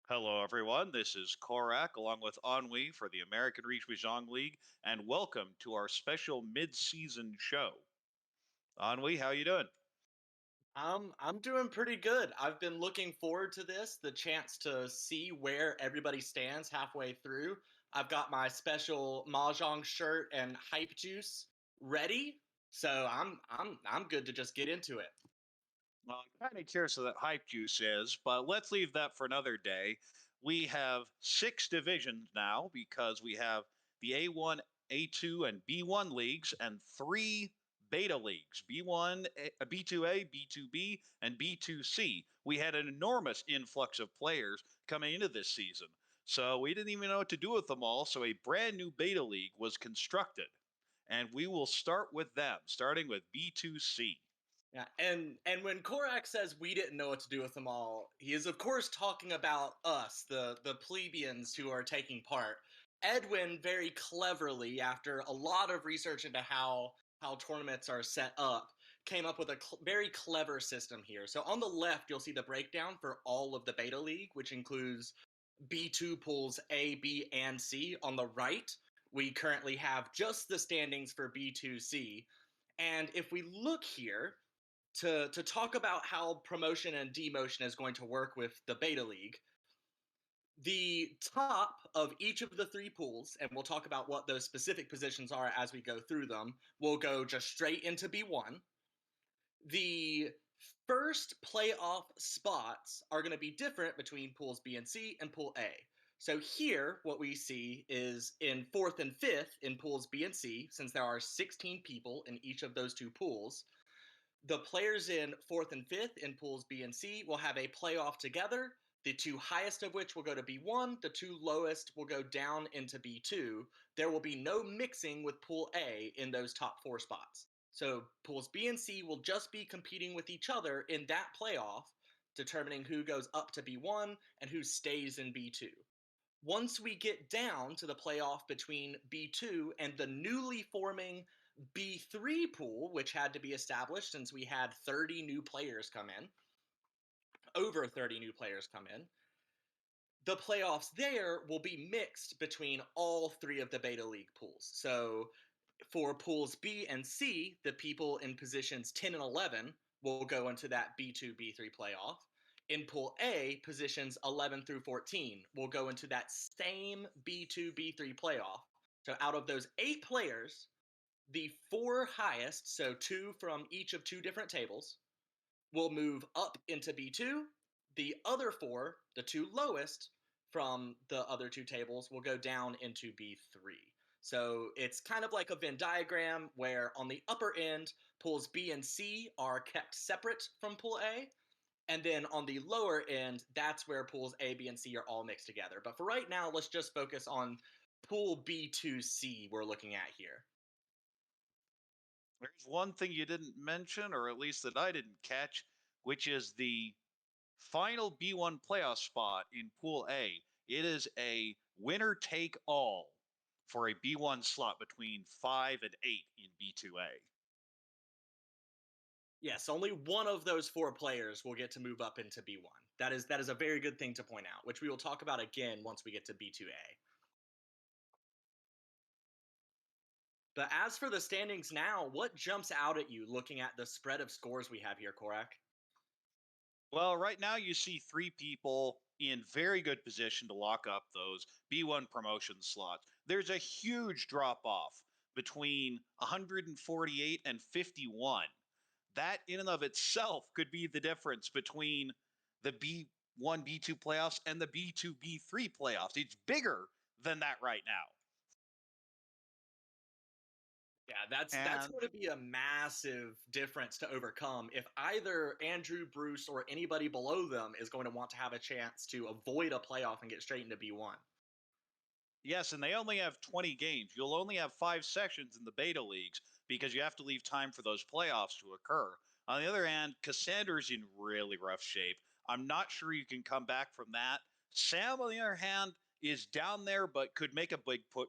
Hello, everyone. This is Korak along with Ennui for the American Reach Mahjong League, and welcome to our special mid-season show. Ennui, how you doing? I'm doing pretty good. I've been looking forward to this, the chance to see where everybody stands halfway through. I've got my special mahjong shirt and hype juice ready, so I'm good to just get into it. Well, I'm kind of curious what that hype juice is, but let's leave that for another day. We have six divisions now because we have the A1, A2, and B1 leagues and three beta leagues B1, B2A, B2B, and B2C. We had an enormous influx of players coming into this season. So we didn't even know what to do with them all. So a brand new beta league was constructed. And we will start with them, starting with B2C. Yeah, and when Korak says we didn't know what to do with them all, he is of course talking about us, the plebeians who are taking part. Edwin very cleverly, after a lot of research into how tournaments are set up, came up with a very clever system here. So on the left, you'll see the breakdown for all of the beta league, which includes B2 pools A, B, and C. On the right, we currently have just the standings for B2C. And if we look here, to talk about how promotion and demotion is going to work with the beta league. The top of each of the three pools, and we'll talk about what those specific positions are as we go through them, will go just straight into B1. The first playoff spots are going to be different between pools B and C and pool A. So here, what we see is in fourth and fifth in pools B and C, since there are 16 people in each of those two pools, the players in fourth and fifth in pools B and C will have a playoff together. The two highest of which will go to B1, the two lowest will go down into B2. There will be no mixing with Pool A in those top four spots. So pools B and C will just be competing with each other in that playoff, determining who goes up to B1 and who stays in B2. Once we get down to the playoff between B2 and the newly forming B3 pool, which had to be established since we had 30 new players come in, over 30 new players come in, the playoffs there will be mixed between all three of the beta league pools. So for pools B and C, the people in positions 10 and 11 will go into that B2, B3 playoff. In pool A, positions 11 through 14 will go into that same B2, B3 playoff. So out of those 8 players, the 4 highest, so 2 from each of 2 different tables, will move up into B2. The other 4, the 2 lowest from the other 2 tables, will go down into B3. So it's kind of like a Venn diagram where on the upper end, pools B and C are kept separate from pool A. And then on the lower end, that's where pools A, B, and C are all mixed together. But for right now, let's just focus on pool B2C we're looking at here. There's one thing you didn't mention, or at least that I didn't catch, which is the final B1 playoff spot in Pool A. It is a winner take all for a B1 slot between 5 and 8 in B2A. Yes, only one of those 4 players will get to move up into B1. That is a very good thing to point out, which we will talk about again once we get to B2A. But as for the standings now, what jumps out at you looking at the spread of scores we have here, Korak? Well, right now you see three people in very good position to lock up those B1 promotion slots. There's a huge drop off between 148 and 51. That in and of itself could be the difference between the B1, B2 playoffs and the B2, B3 playoffs. It's bigger than that right now. Yeah, that's And going to be a massive difference to overcome if either Andrew, Bruce, or anybody below them is going to want to have a chance to avoid a playoff and get straight into B1. yes, and they only have 20 games. You'll only have 5 sessions in the beta leagues because you have to leave time for those playoffs to occur. On the other hand, Cassandra's in really rough shape. I'm not sure you can come back from that. Sam, on the other hand, is down there but could make a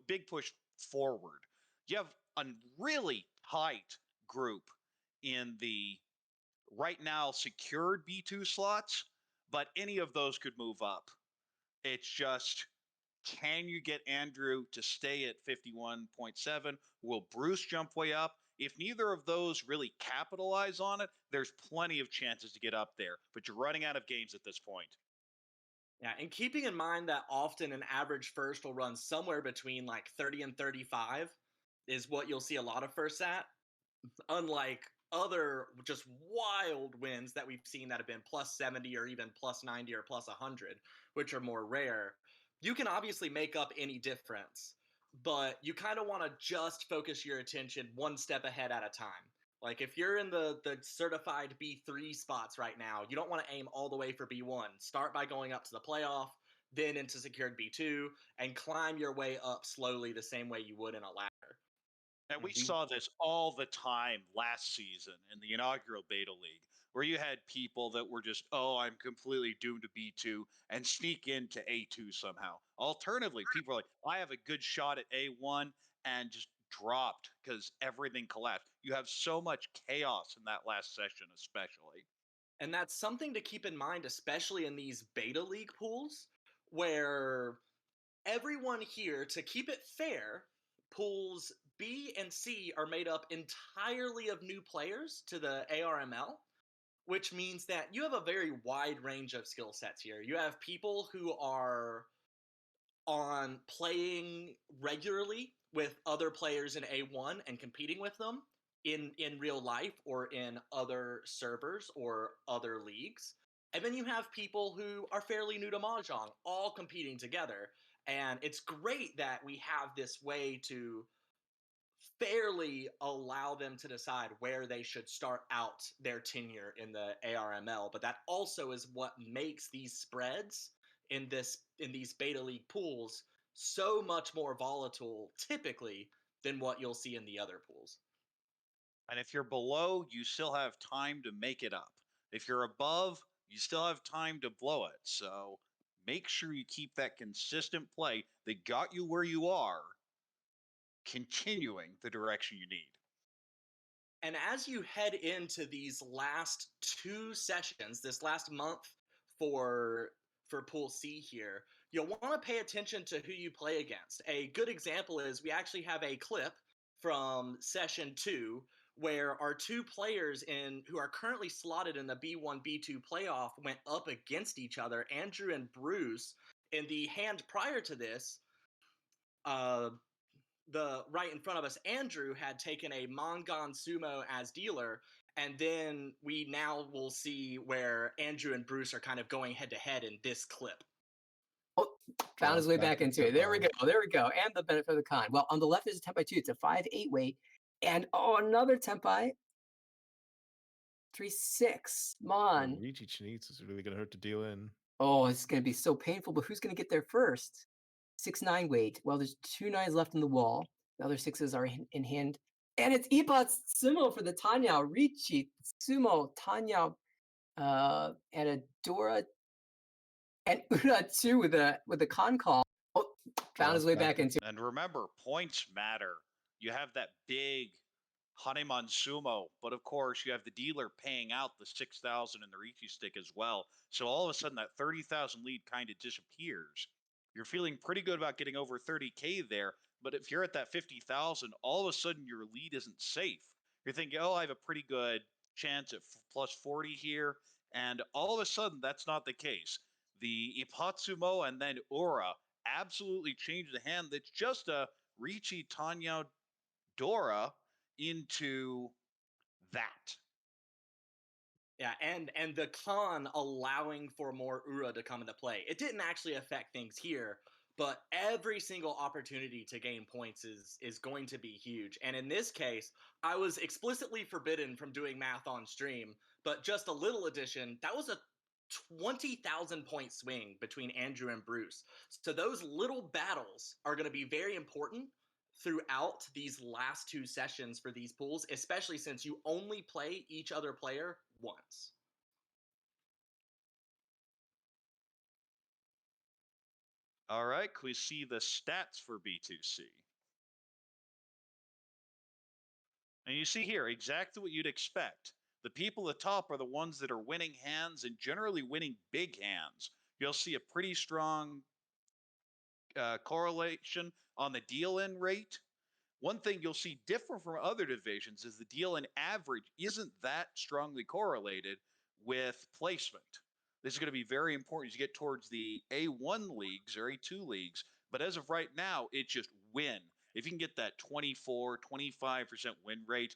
big push forward. You have a really tight group in the right now secured B2 slots, but any of those could move up. It's just, can you get Andrew to stay at 51.7? Will Bruce jump way up? If neither of those really capitalize on it, there's plenty of chances to get up there, but you're running out of games at this point. Yeah, and keeping in mind that often an average first will run somewhere between like 30 and 35 is what you'll see a lot of firsts at, unlike other just wild wins that we've seen that have been plus 70 or even plus 90 or plus 100, which are more rare. You can obviously make up any difference, but you kind of want to just focus your attention one step ahead at a time. Like if you're in the certified B3 spots right now, you don't want to aim all the way for B1. Start by going up to the playoff, then into secured B2, and climb your way up slowly the same way you would in a ladder. And we We saw this all the time last season in the inaugural Beta League, where you had people that were just, oh, I'm completely doomed to B2 and sneak into A2 somehow. Alternatively, people are like, I have a good shot at A1 and just dropped because everything collapsed. You have so much chaos in that last session, especially. And that's something to keep in mind, especially in these beta league pools, where everyone here, to keep it fair, pools B and C are made up entirely of new players to the ARML, which means that you have a very wide range of skill sets here. You have people who are on playing regularly with other players in A1 and competing with them in real life or in other servers or other leagues. And then you have people who are fairly new to Mahjong, all competing together. And it's great that we have this way to fairly allow them to decide where they should start out their tenure in the ARML, but that also is what makes these spreads in these beta league pools so much more volatile typically than what you'll see in the other pools. And if you're below, you still have time to make it up. If you're above, you still have time to blow it. So make sure you keep that consistent play that got you where you are, continuing the direction you need. And as you head into these last two sessions, this last month for Pool C here, you'll want to pay attention to who you play against. A good example is we actually have a clip from session 2 where our two players in who are currently slotted in the B1 B2 playoff went up against each other, Andrew and Bruce. In the hand prior to this, uh, the right in front of us, Andrew had taken a Mongon Sumo as dealer, and then we now will see where Andrew and Bruce are kind of going head to head in this clip. Oh, found his way back into it. There we go. There we go. And the benefit of the con. Well, on the left is a 10x2. It's a 5-8 weight. And another 10x 3-6. Come on. Ricci Chinitz is really going to hurt to deal in. Oh, it's going to be so painful, but who's going to get there first? 6-9 weight. Well, there's 2 9s left in the wall. The other 6s are in hand. And it's Ibot's Sumo for the Tanya. Ricci, Sumo, Tanya, and Adora, and Una too with the con call. Oh, found his way back into it. And remember, points matter. You have that big Haneman Sumo, but of course you have the dealer paying out the 6,000 in the Ricci stick as well. So all of a sudden that 30,000 lead kind of disappears. You're feeling pretty good about getting over 30K there, but if you're at that 50,000, all of a sudden your lead isn't safe. You're thinking, oh, I have a pretty good chance at plus 40 here, and all of a sudden that's not the case. The Ipatsumo and then Ura absolutely changed the hand. That's just a Ricci Tanya Dora into that. Yeah, and the con allowing for more Ura to come into play. It didn't actually affect things here, but every single opportunity to gain points is going to be huge. And in this case, I was explicitly forbidden from doing math on stream, but just a little addition, that was a 20,000 point swing between Andrew and Bruce. So those little battles are going to be very important throughout these last two sessions for these pools, especially since you only play each other player once. All right, can we see the stats for B2C? And you see here exactly what you'd expect. The people at the top are the ones that are winning hands and generally winning big hands. You'll see a pretty strong correlation on the deal-in rate. One thing you'll see different from other divisions is the deal-in average isn't that strongly correlated with placement. This is going to be very important as you get towards the A1 leagues or A2 leagues. But as of right now, it's just win. If you can get that 24, 25% win rate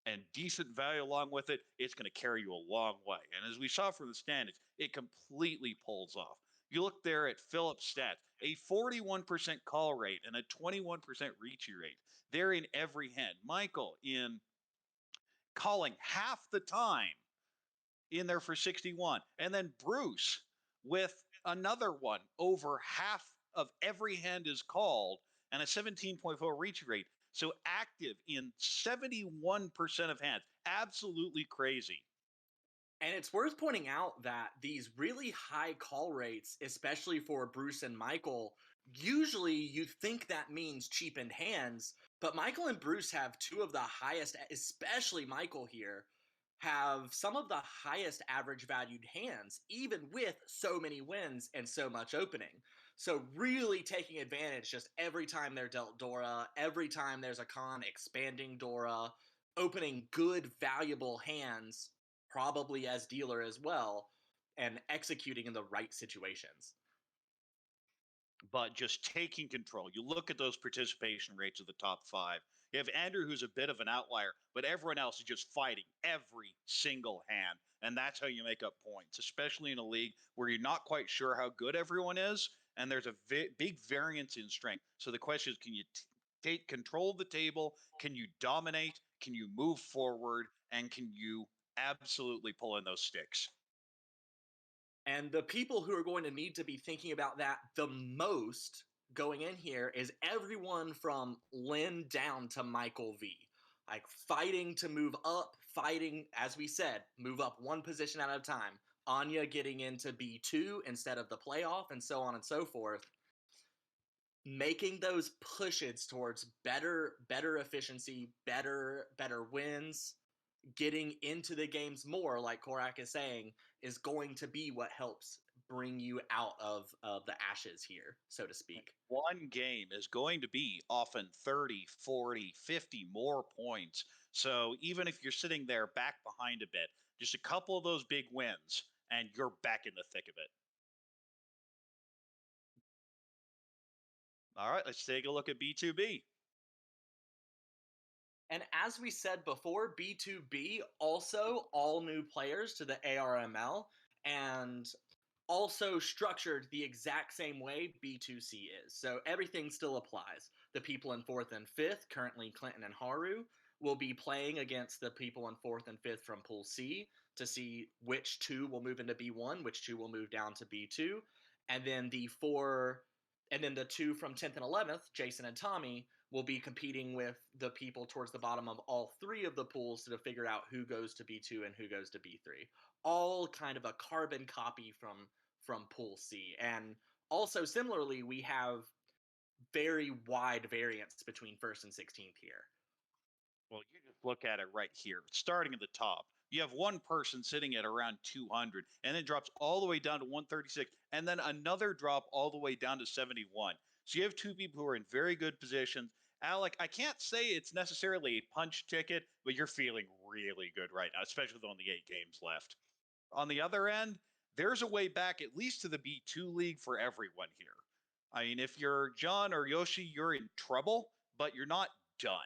and decent value along with it, it's going to carry you a long way. And as we saw from the standings, it completely pulls off. You look there at Phillips' stats, a 41% call rate and a 21% reach rate. They're in every hand. Michael in calling half the time in there for 61. And then Bruce with another one over half of every hand is called and a 17.4 reach rate. So active in 71% of hands. Absolutely crazy. And it's worth pointing out that these really high call rates, especially for Bruce and Michael, usually you think that means cheapened hands, but Michael and Bruce have two of the highest, especially Michael here, have some of the highest average valued hands, even with so many wins and so much opening. So really taking advantage just every time they're dealt Dora, every time there's a con expanding Dora, opening good, valuable hands, probably as dealer as well, and executing in the right situations. But just taking control. You look at those participation rates of the top five. You have Andrew, who's a bit of an outlier, but everyone else is just fighting every single hand. And that's how you make up points, especially in a league where you're not quite sure how good everyone is. And there's a big variance in strength. So the question is, can you take control of the table? Can you dominate? Can you move forward? And can you absolutely pull in those sticks? And the people who are going to need to be thinking about that the most going in here is everyone from Lynn down to Michael V. Like fighting to move up, fighting, as we said, move up one position at a time. Anya getting into B2 instead of the playoff, and so on and so forth. Making those pushes towards better efficiency, better wins, getting into the games more, like Korak is saying, is going to be what helps bring you out of the ashes here, so to speak. One game is going to be often 30, 40, 50 more points. So even if you're sitting there back behind a bit, just a couple of those big wins, and you're back in the thick of it. All right, let's take a look at B2B. And as we said before, B2B also all new players to the ARML, and also structured the exact same way B2C is. So everything still applies. The people in 4th and 5th, currently Clinton and Haru, will be playing against the people in 4th and 5th from Pool C to see which two will move into B1, which two will move down to B2. And then the two from 10th and 11th, Jason and Tommy, will be competing with the people towards the bottom of all three of the pools to figure out who goes to B2 and who goes to B3. All kind of a carbon copy from Pool C. And also similarly, we have very wide variance between 1st and 16th here. Well, you just look at it right here, starting at the top. You have one person sitting at around 200, and then drops all the way down to 136, and then another drop all the way down to 71. So you have two people who are in very good positions. Alec, I can't say it's necessarily a punch ticket, but you're feeling really good right now, especially with only 8 games left. On the other end, there's a way back at least to the B2 league for everyone here. I mean, if you're John or Yoshi, you're in trouble, but you're not done.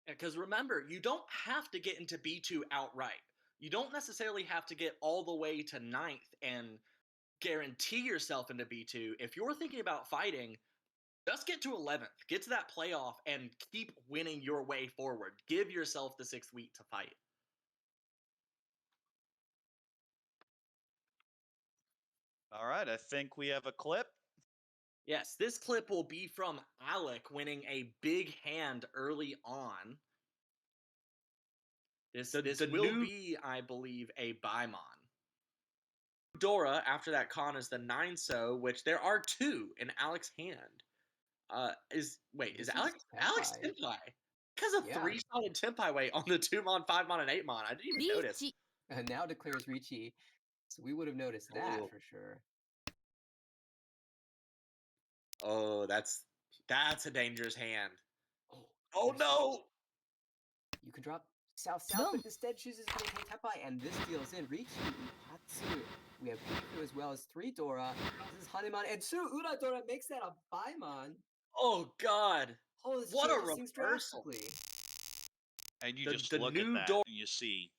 Because remember, you don't have to get into B2 outright. You don't necessarily have to get all the way to 9th and guarantee yourself into B2. If you're thinking about fighting, just get to 11th. Get to that playoff and keep winning your way forward. Give yourself the 6th week to fight. All right, I think we have a clip. Yes, this clip will be from Alec winning a big hand early on. This will be, I believe, a Baimon. Dora, after that con, is the 9-so, which there are 2 in Alec's hand. Is Alex Tenpai? Because of 3-sided Tenpai weight on the 2-mon, 5-mon, and 8-mon. I didn't even notice. And now declares Ricci. So we would have noticed that for sure. Oh, that's a dangerous hand. Oh, Oh no! You can drop south, but instead chooses to maintain Tepai, and this deals in Richi, Utatsu. We have Piku as well as 3 Dora. This is Hanuman, and 2 Uradora makes that a Baimon. Oh god! Oh, this What a changes things reversal. drastically. And you The- just the look at new that door- and you see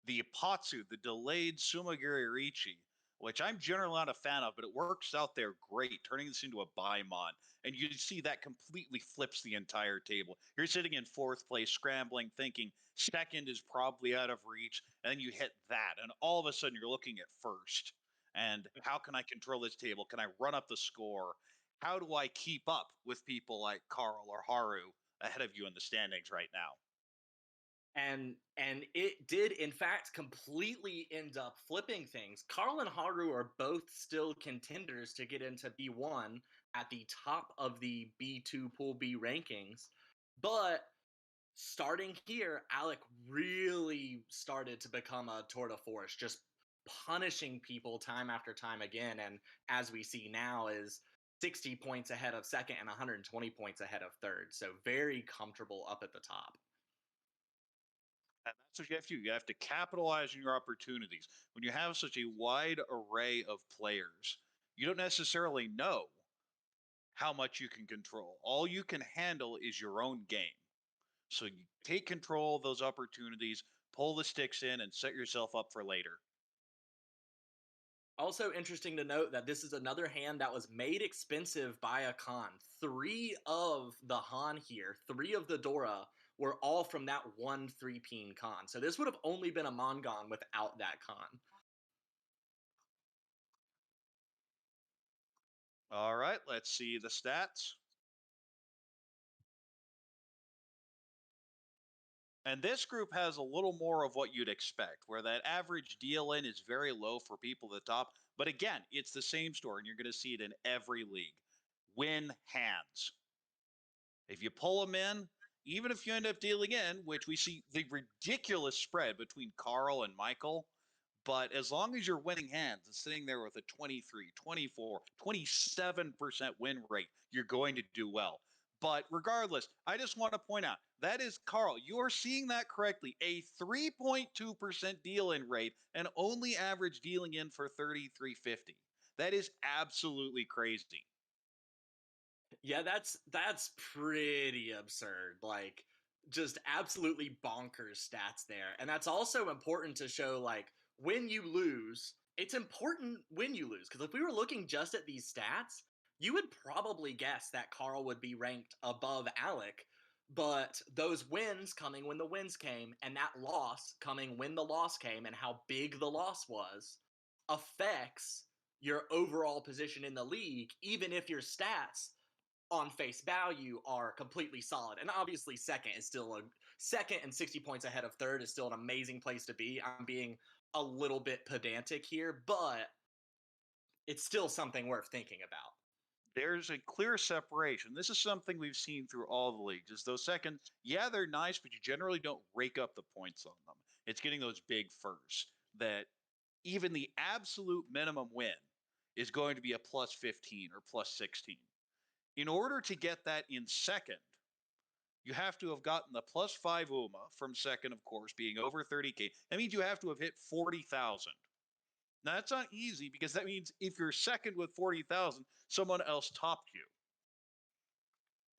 the Ipatsu, the delayed Sumagiri Richi, which I'm generally not a fan of, but it works out there great, turning this into a Baimon. And you see that completely flips the entire table. You're sitting in 4th place, scrambling, thinking 2nd is probably out of reach, and then you hit that, and all of a sudden you're looking at 1st. And how can I control this table? Can I run up the score? How do I keep up with people like Carl or Haru ahead of you in the standings right now? And it did in fact completely end up flipping things. Carl and Haru are both still contenders to get into B1 at the top of the B2 Pool B rankings. But starting here, Alec really started to become a tour de force, just punishing people time after time again. And as we see now, is 60 points ahead of 2nd and 120 points ahead of 3rd. So very comfortable up at the top. And that's what you have to do. You have to capitalize on your opportunities. When you have such a wide array of players, you don't necessarily know how much you can control. All you can handle is your own game. So you take control of those opportunities, pull the sticks in, and set yourself up for later. Also interesting to note that this is another hand that was made expensive by a con. 3 of the Han here, 3 of the Dora, were all from that one 3-peen con. So this would have only been a Mongon without that con. All right, let's see the stats. And this group has a little more of what you'd expect, where that average DLN is very low for people at the top. But again, it's the same story, and you're going to see it in every league. Win hands. If you pull them in, even if you end up dealing in, which we see the ridiculous spread between Carl and Michael, but as long as you're winning hands and sitting there with a 23, 24, 27% win rate, you're going to do well. But regardless, I just want to point out that is Carl. You are seeing that correctly. A 3.2% deal in rate and only average dealing in for 33.50. That is absolutely crazy. Yeah, that's pretty absurd. Like just absolutely bonkers stats there. And that's also important to show like when you lose, it's important when you lose because if we were looking just at these stats, you would probably guess that Carl would be ranked above Alec, but those wins coming when the wins came and that loss coming when the loss came and how big the loss was affects your overall position in the league even if your stats on face value are completely solid. And obviously 2nd is still a 2nd and 60 points ahead of 3rd is still an amazing place to be. I'm being a little bit pedantic here, but it's still something worth thinking about. There's a clear separation. This is something we've seen through all the leagues. Is those second, yeah, they're nice, but you generally don't rake up the points on them. It's getting those big firsts that even the absolute minimum win is going to be a plus 15 or plus 16. In order to get that in second, you have to have gotten the plus 5 UMA from second, of course, being over 30K. That means you have to have hit 40,000. Now, that's not easy because that means if you're second with 40,000, someone else topped you.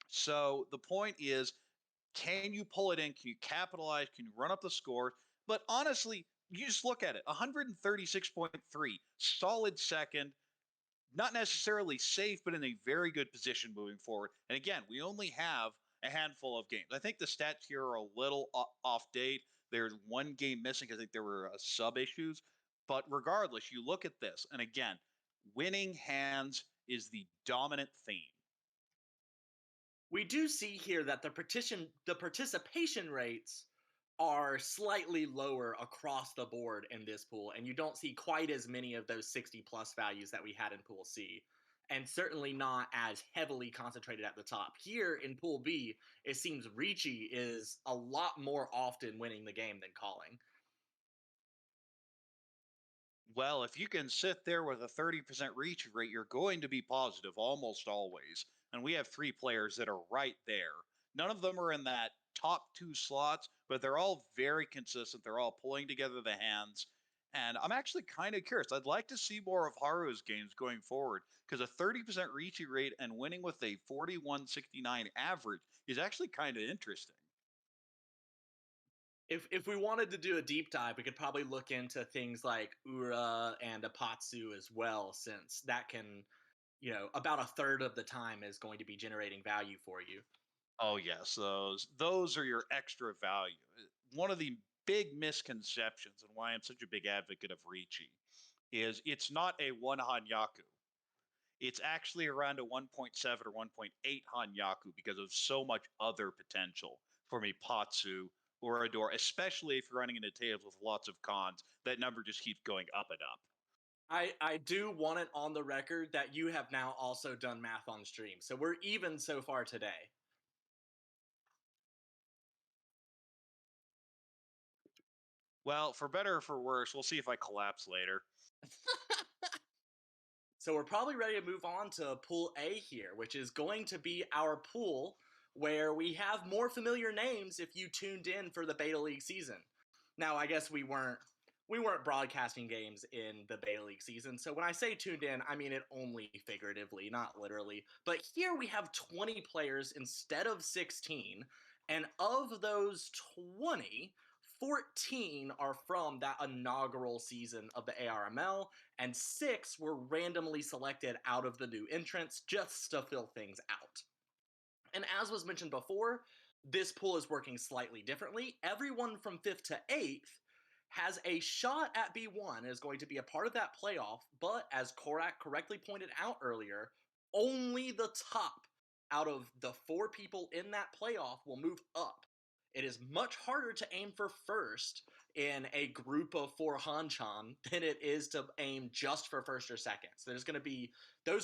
So the point is, can you pull it in? Can you capitalize? Can you run up the score? But honestly, you just look at it 136.3, solid second, not necessarily safe, but in a very good position moving forward. And again, we only have a handful of games. I think the stats here are a little off date. There's one game missing. I think there were sub issues. But regardless, you look at this, and again, winning hands is the dominant theme. We do see here that the participation rates are slightly lower across the board in this pool, and you don't see quite as many of those 60 plus values that we had in Pool C, and certainly not as heavily concentrated at the top. Here in Pool B, it seems Ricci is a lot more often winning the game than calling. Well, if you can sit there with a 30% reach rate, you're going to be positive almost always. And we have three players that are right there. None of them are in that top two slots, but they're all very consistent. They're all pulling together the hands. And I'm actually kind of curious. I'd like to see more of Haru's games going forward because a 30% reach rate and winning with a 41.69 average is actually kind of interesting. If we wanted to do a deep dive, we could probably look into things like Ura and Apatsu as well, since that can, about a third of the time is going to be generating value for you. Oh yes, those are your extra value. One of the big misconceptions and why I'm such a big advocate of Ricci is it's not a one Hanyaku. It's actually around a 1.7 or 1.8 Hanyaku because of so much other potential for Mipatsu or Adore, especially if you're running into tables with lots of cons. That number just keeps going up and up. I do want it on the record that you have now also done math on stream. So we're even so far today. Well, for better or for worse, we'll see if I collapse later. So we're probably ready to move on to Pool A here, which is going to be our pool where we have more familiar names if you tuned in for the Beta League season. Now, I guess we weren't broadcasting games in the Beta League season, so when I say tuned in, I mean it only figuratively, not literally. But here we have 20 players instead of 16, and of those 20, 14 are from that inaugural season of the ARML, and 6 were randomly selected out of the new entrants just to fill things out. And as was mentioned before, this pool is working slightly differently. Everyone from 5th to 8th has a shot at B1 and is going to be a part of that playoff, but as Korak correctly pointed out earlier, only the top out of the 4 people in that playoff will move up. It is much harder to aim for first in a group of 4 Hanchan than it is to aim just for first or second. So those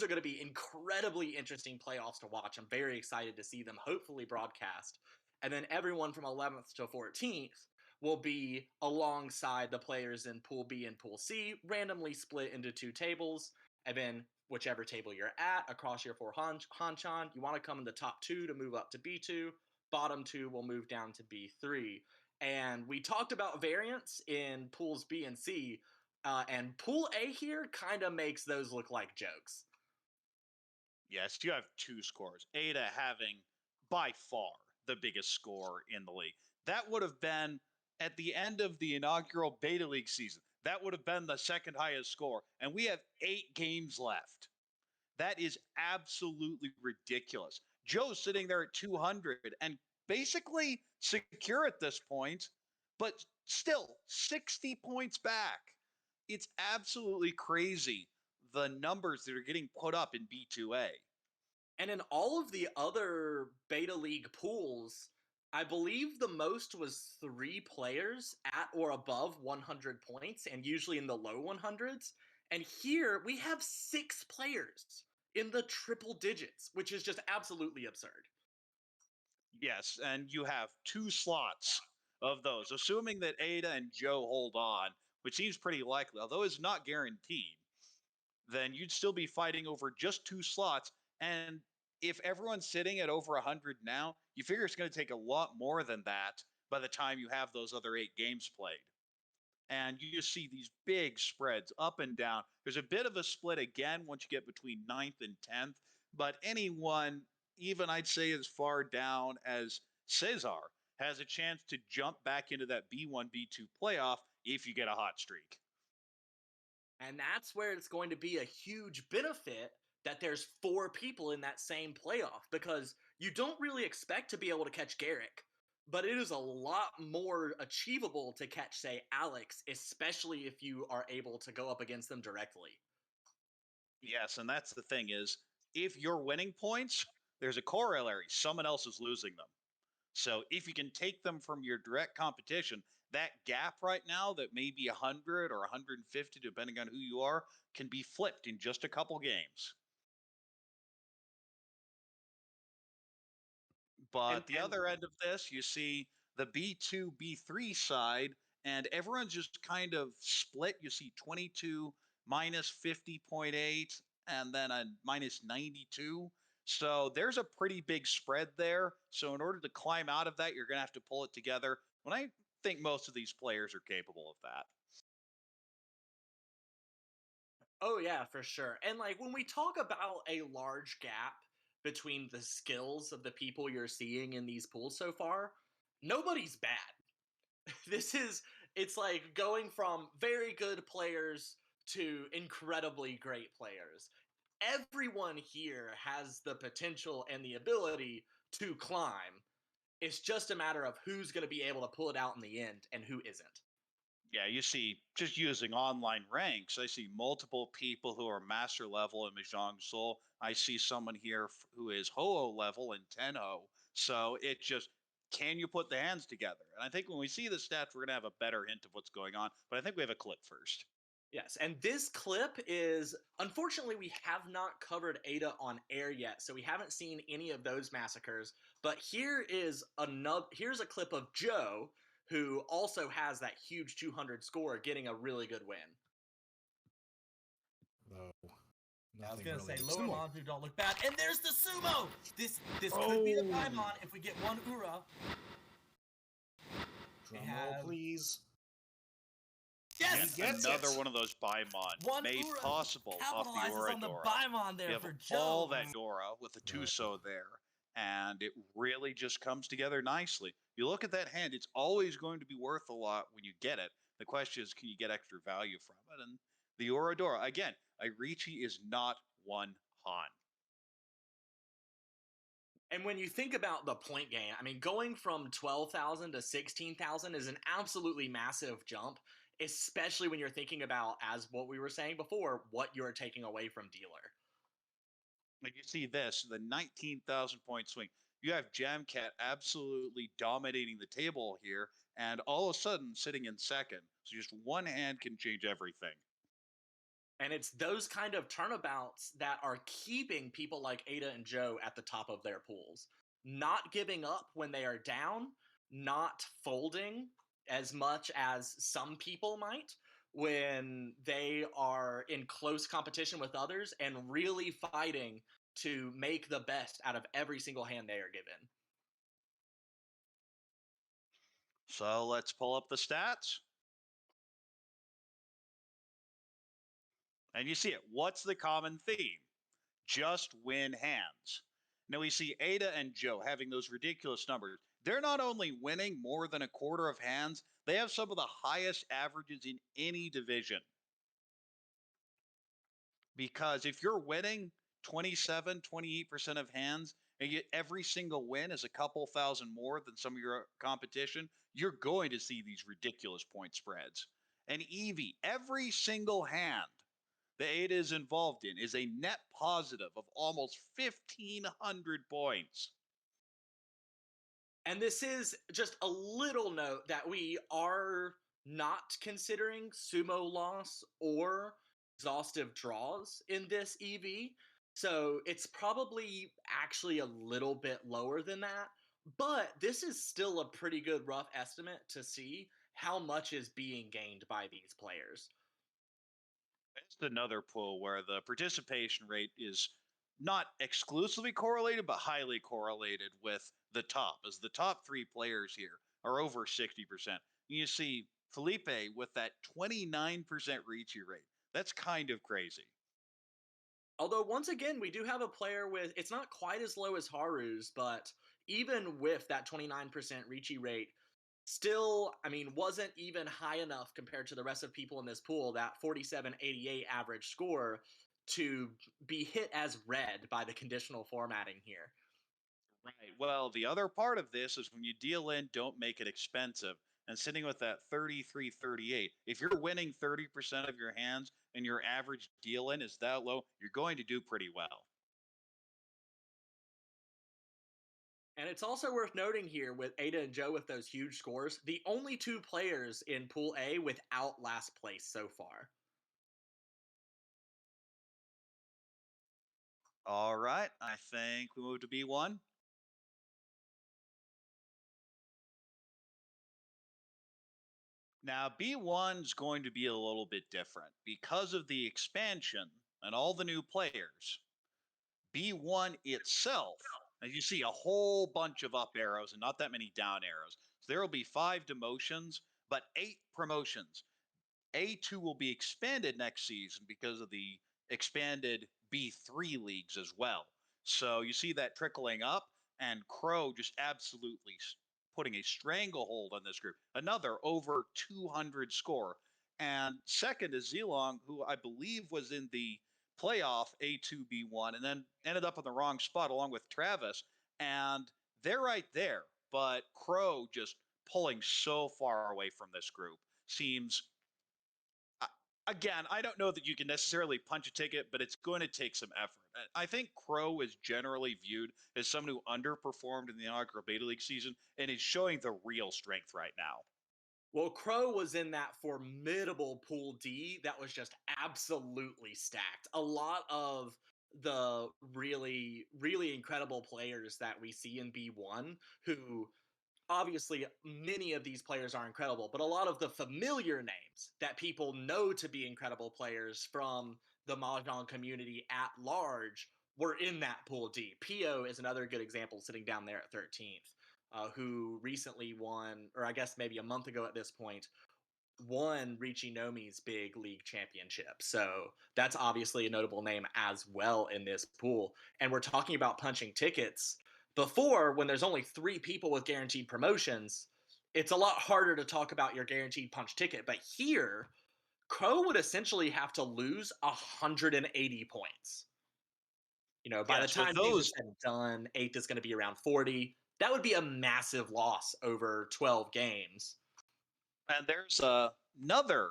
are going to be incredibly interesting playoffs to watch. I'm very excited to see them hopefully broadcast. And then everyone from 11th to 14th will be alongside the players in Pool B and Pool C, randomly split into 2 tables. And then whichever table you're at across your 4 Hanchan, you want to come in the top 2 to move up to B2. Bottom 2 will move down to B3. And we talked about variance in pools B and C, and Pool A here kind of makes those look like jokes. Yes, you have 2 scores. Ada having by far the biggest score in the league. That would have been at the end of the inaugural Beta League season. That would have been the second highest score. And we have 8 games left. That is absolutely ridiculous. Joe's sitting there at 200 and basically secure at this point, but still 60 points back. It's absolutely crazy the numbers that are getting put up in B2A. And in all of the other Beta League pools, I believe the most was 3 players at or above 100 points, and usually in the low 100s. And here we have 6 players in the triple digits, which is just absolutely absurd. Yes, and you have 2 slots of those, assuming that Ada and Joe hold on, which seems pretty likely, although it's not guaranteed. Then you'd still be fighting over just 2 slots. And if everyone's sitting at over 100 now, you figure it's going to take a lot more than that by the time you have those other 8 games played. And you just see these big spreads up and down. There's a bit of a split again once you get between 9th and 10th, but anyone, even I'd say as far down as Cesar, has a chance to jump back into that B1, B2 playoff if you get a hot streak. And that's where it's going to be a huge benefit that there's 4 people in that same playoff, because you don't really expect to be able to catch Garrick, but it is a lot more achievable to catch, say, Alex, especially if you are able to go up against them directly. Yes, and that's the thing is, if you're winning points, there's a corollary. Someone else is losing them. So if you can take them from your direct competition, that gap right now that may be 100 or 150, depending on who you are, can be flipped in just a couple games. But the other end of this, you see the B2, B3 side, and everyone's just kind of split. You see 22 minus 50.8, and then a minus 92. So there's a pretty big spread there. So in order to climb out of that, you're going to have to pull it together. When I think most of these players are capable of that. Oh yeah, for sure. And like when we talk about a large gap between the skills of the people you're seeing in these pools so far, nobody's bad. It's like going from very good players to incredibly great players. Everyone here has the potential and the ability to climb. It's just a matter of who's going to be able to pull it out in the end and who isn't. Yeah, you see, just using online ranks, I see multiple people who are master level in Mahjong Soul. I see someone here who is Ho-Oh level in Tenho. So it just, can you put the hands together? And I think when we see the stats, we're going to have a better hint of what's going on. But I think we have a clip first. Yes, and this clip is, unfortunately, we have not covered Ada on air yet, so we haven't seen any of those massacres. But here's a clip of Joe, who also has that huge 200 score, getting a really good win. Oh, I was gonna say related. lower Sumo. Monzu don't look bad, and there's the sumo. This could be the Paimon if we get one Ura. Drum have- roll, please. Yes, He gets Another it. one of those Baimon One made Ura possible off the capitalizes on the Oradora. Paimon there You have for Joe. all that Dora with the Right. Tuso there, and it really just comes together nicely. You look at that hand, it's always going to be worth a lot when you get it. The question is, can you get extra value from it? And the Oradora, again, Irichi is not one Han. And when you think about the point gain, I mean, going from 12,000 to 16,000 is an absolutely massive jump, especially when you're thinking about, as what we were saying before, what you're taking away from dealer. Like you see this, the 19,000 point swing. You have Jamcat absolutely dominating the table here, and all of a sudden sitting in second. So just one hand can change everything. And it's those kind of turnabouts that are keeping people like Ada and Joe at the top of their pools. Not giving up when they are down, not folding as much as some people might when they are in close competition with others, and really fighting to make the best out of every single hand they are given. So let's pull up the stats. And you see it. What's the common theme? Just win hands. Now we see Ada and Joe having those ridiculous numbers. They're not only winning more than a quarter of hands, they have some of the highest averages in any division. Because if you're winning 27, 28% of hands, and yet every single win is a couple thousand more than some of your competition, you're going to see these ridiculous point spreads. And Evie, every single hand the Ada is involved in is a net positive of almost 1,500 points. And this is just a little note that we are not considering sumo loss or exhaustive draws in this EV. So it's probably actually a little bit lower than that. But this is still a pretty good rough estimate to see how much is being gained by these players. It's another pool where the participation rate is not exclusively correlated, but highly correlated with the top, as the top three players here are over 60%. You see Felipe with that 29% Ricci rate. That's kind of crazy. Although, once again, we do have a player with, it's not quite as low as Haru's, but even with that 29% Ricci rate, still, I mean, wasn't even high enough compared to the rest of people in this pool, that 47.88 average score, to be hit as red by the conditional formatting here. Right. Well, the other part of this is when you deal in, don't make it expensive. And sitting with that 33-38, if you're winning 30% of your hands and your average deal in is that low, you're going to do pretty well. And it's also worth noting here with Ada and Joe with those huge scores, the only two players in Pool A without last place so far. All right. I think we move to B1. Now, B1's going to be a little bit different because of the expansion and all the new players. B1 itself, as you see, a whole bunch of up arrows and not that many down arrows. So there will be 5 demotions, but 8 promotions. A2 will be expanded next season because of the expanded B3 leagues as well. So you see that trickling up, and Crow just absolutely putting a stranglehold on this group. Another over 200 score. And second is Zilong, who I believe was in the playoff A2B1 and then ended up in the wrong spot along with Travis. And they're right there. But Crow just pulling so far away from this group seems again, I don't know that you can necessarily punch a ticket, but it's going to take some effort. I think Crow is generally viewed as someone who underperformed in the inaugural Beta League season and is showing the real strength right now. Well, Crow was in that formidable Pool D that was just absolutely stacked. A lot of the really, really incredible players that we see in B1 who obviously many of these players are incredible, but a lot of the familiar names that people know to be incredible players from the Mahjong community at large were in that Pool D. Pio is another good example sitting down there at 13th, who recently won, or I guess maybe a month ago at this point, won Richinomi's big league championship. So that's obviously a notable name as well in this pool. And we're talking about punching tickets. Before, when there's only 3 people with guaranteed promotions, it's a lot harder to talk about your guaranteed punch ticket. But here, Crow would essentially have to lose 180 points. You know, by the Yes, with time things are those, said and done, 8th is going to be around 40. That would be a massive loss over 12 games. and there's another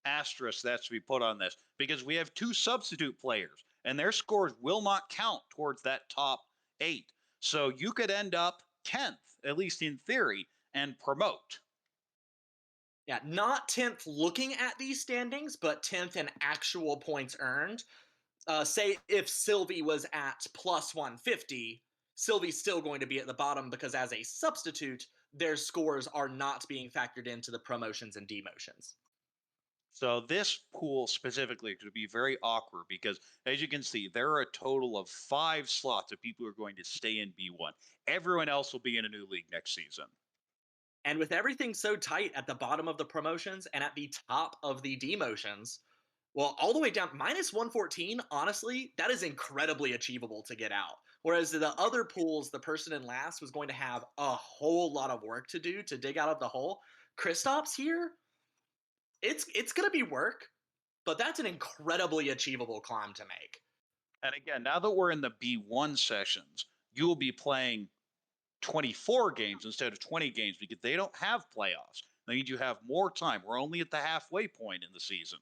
asterisk that's to be put on this because we have 2 substitute players and their scores will not count towards that top 8. So you could end up 10th, at least in theory, and promote. Yeah, not 10th looking at these standings, but 10th in actual points earned. Say if Sylvie was at plus 150, Sylvie's still going to be at the bottom because as a substitute, their scores are not being factored into the promotions and demotions. So this pool specifically could be very awkward because, as you can see, there are a total of 5 slots of people who are going to stay in B1. Everyone else will be in a new league next season. And with everything so tight at the bottom of the promotions and at the top of the demotions, well, all the way down, minus 114, honestly, that is incredibly achievable to get out. Whereas the other pools, the person in last was going to have a whole lot of work to do to dig out of the hole. Kristaps here, it's going to be work, but that's an incredibly achievable climb to make. And again, now that we're in the B1 sessions, you will be playing 24 games instead of 20 games because they don't have playoffs. That means you have more time. We're only at the halfway point in the season.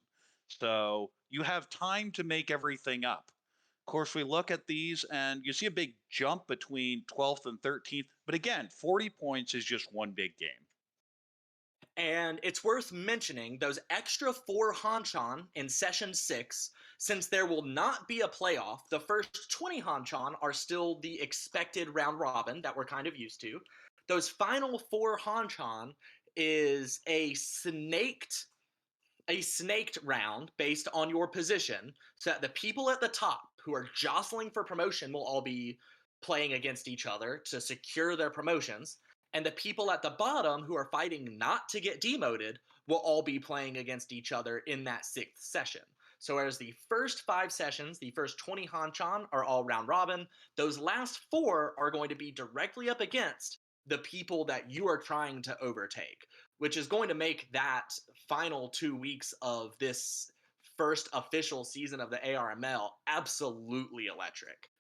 So you have time to make everything up. Of course, we look at these and you see a big jump between 12th and 13th. But again, 40 points is just one big game. And it's worth mentioning those extra 4 Hanchan in session 6, since there will not be a playoff. The first 20 Hanchan are still the expected round robin that we're kind of used to. Those final 4 Hanchan is a snaked round based on your position, so that the people at the top who are jostling for promotion will all be playing against each other to secure their promotions. And the people at the bottom who are fighting not to get demoted will all be playing against each other in that 6th session. So whereas the first 5 sessions, the first 20 Hanchan are all round robin, those last 4 are going to be directly up against the people that you are trying to overtake, which is going to make that final 2 weeks of this first official season of the ARML absolutely electric.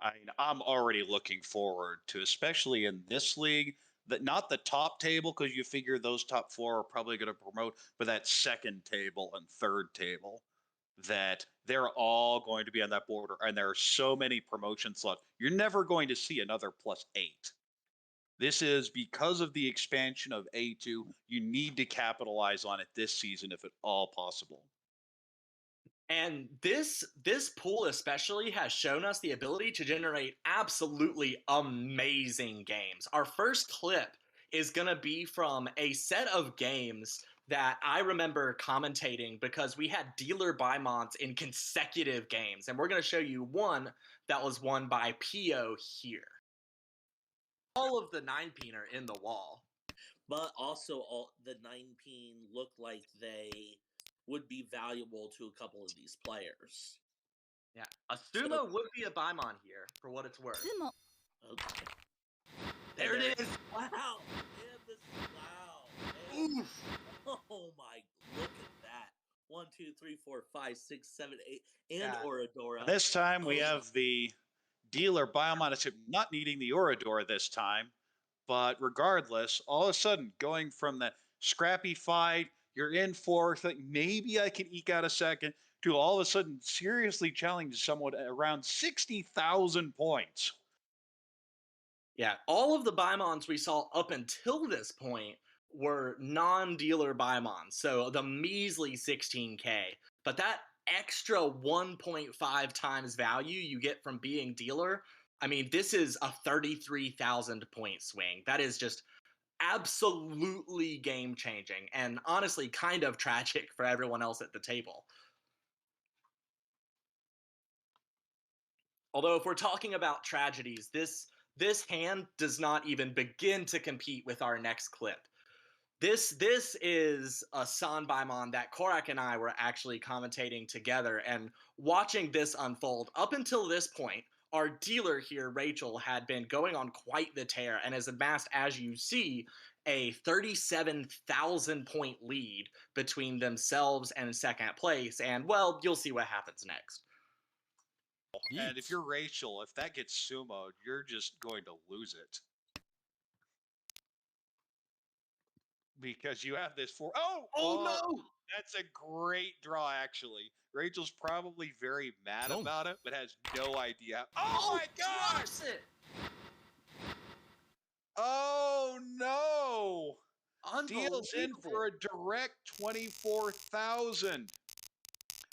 I mean, I'm already looking forward to, especially in this league, that not the top table because you figure those top 4 are probably going to promote, but that second table and third table, that they're all going to be on that border, and there are so many promotion slots. You're never going to see another +8. This is because of the expansion of A2. You need to capitalize on it this season if at all possible. And this pool especially has shown us the ability to generate absolutely amazing games. Our first clip is going to be from a set of games that I remember commentating because we had dealer Bymons in consecutive games. And we're going to show you one that was won by Pio here. All of the 9-peen are in the wall. But also, all the 9-peen look like they would be valuable to a couple of these players. Yeah, a sumo would be a Bymon here, for what it's worth. Okay. There it is! Wow! And this, wow! And, oh my! Look at that! 1, 2, 3, 4, 5, 6, 7, 8, and Yeah. Oradora. This time we Oh. have the dealer Biomon not needing the Oradora this time, but regardless, all of a sudden going from the scrappy fight, you're in fourth, like maybe I can eke out a second, to all of a sudden seriously challenging someone at around 60,000 points. Yeah, all of the Bymons we saw up until this point were non-dealer Bymons, so the measly 16k. But that extra 1.5 times value you get from being dealer, I mean, this is a 33,000 point swing. That is just absolutely game-changing and honestly kind of tragic for everyone else at the table. Although if we're talking about tragedies, this hand does not even begin to compete with our next clip. This is a San Baimon that Korak and I were actually commentating together and watching this unfold. Up until this point, our dealer here, Rachel, had been going on quite the tear and has amassed, as you see, a 37,000 point lead between themselves and second place. And, well, you'll see what happens next. And if you're Rachel, if that gets sumoed, you're just going to lose it. Because you have this No! That's a great draw, actually. Rachel's probably very mad about it, but has no idea. Oh my gosh! Drops it! Oh no! Deals in Unbelievable. for a direct 24,000.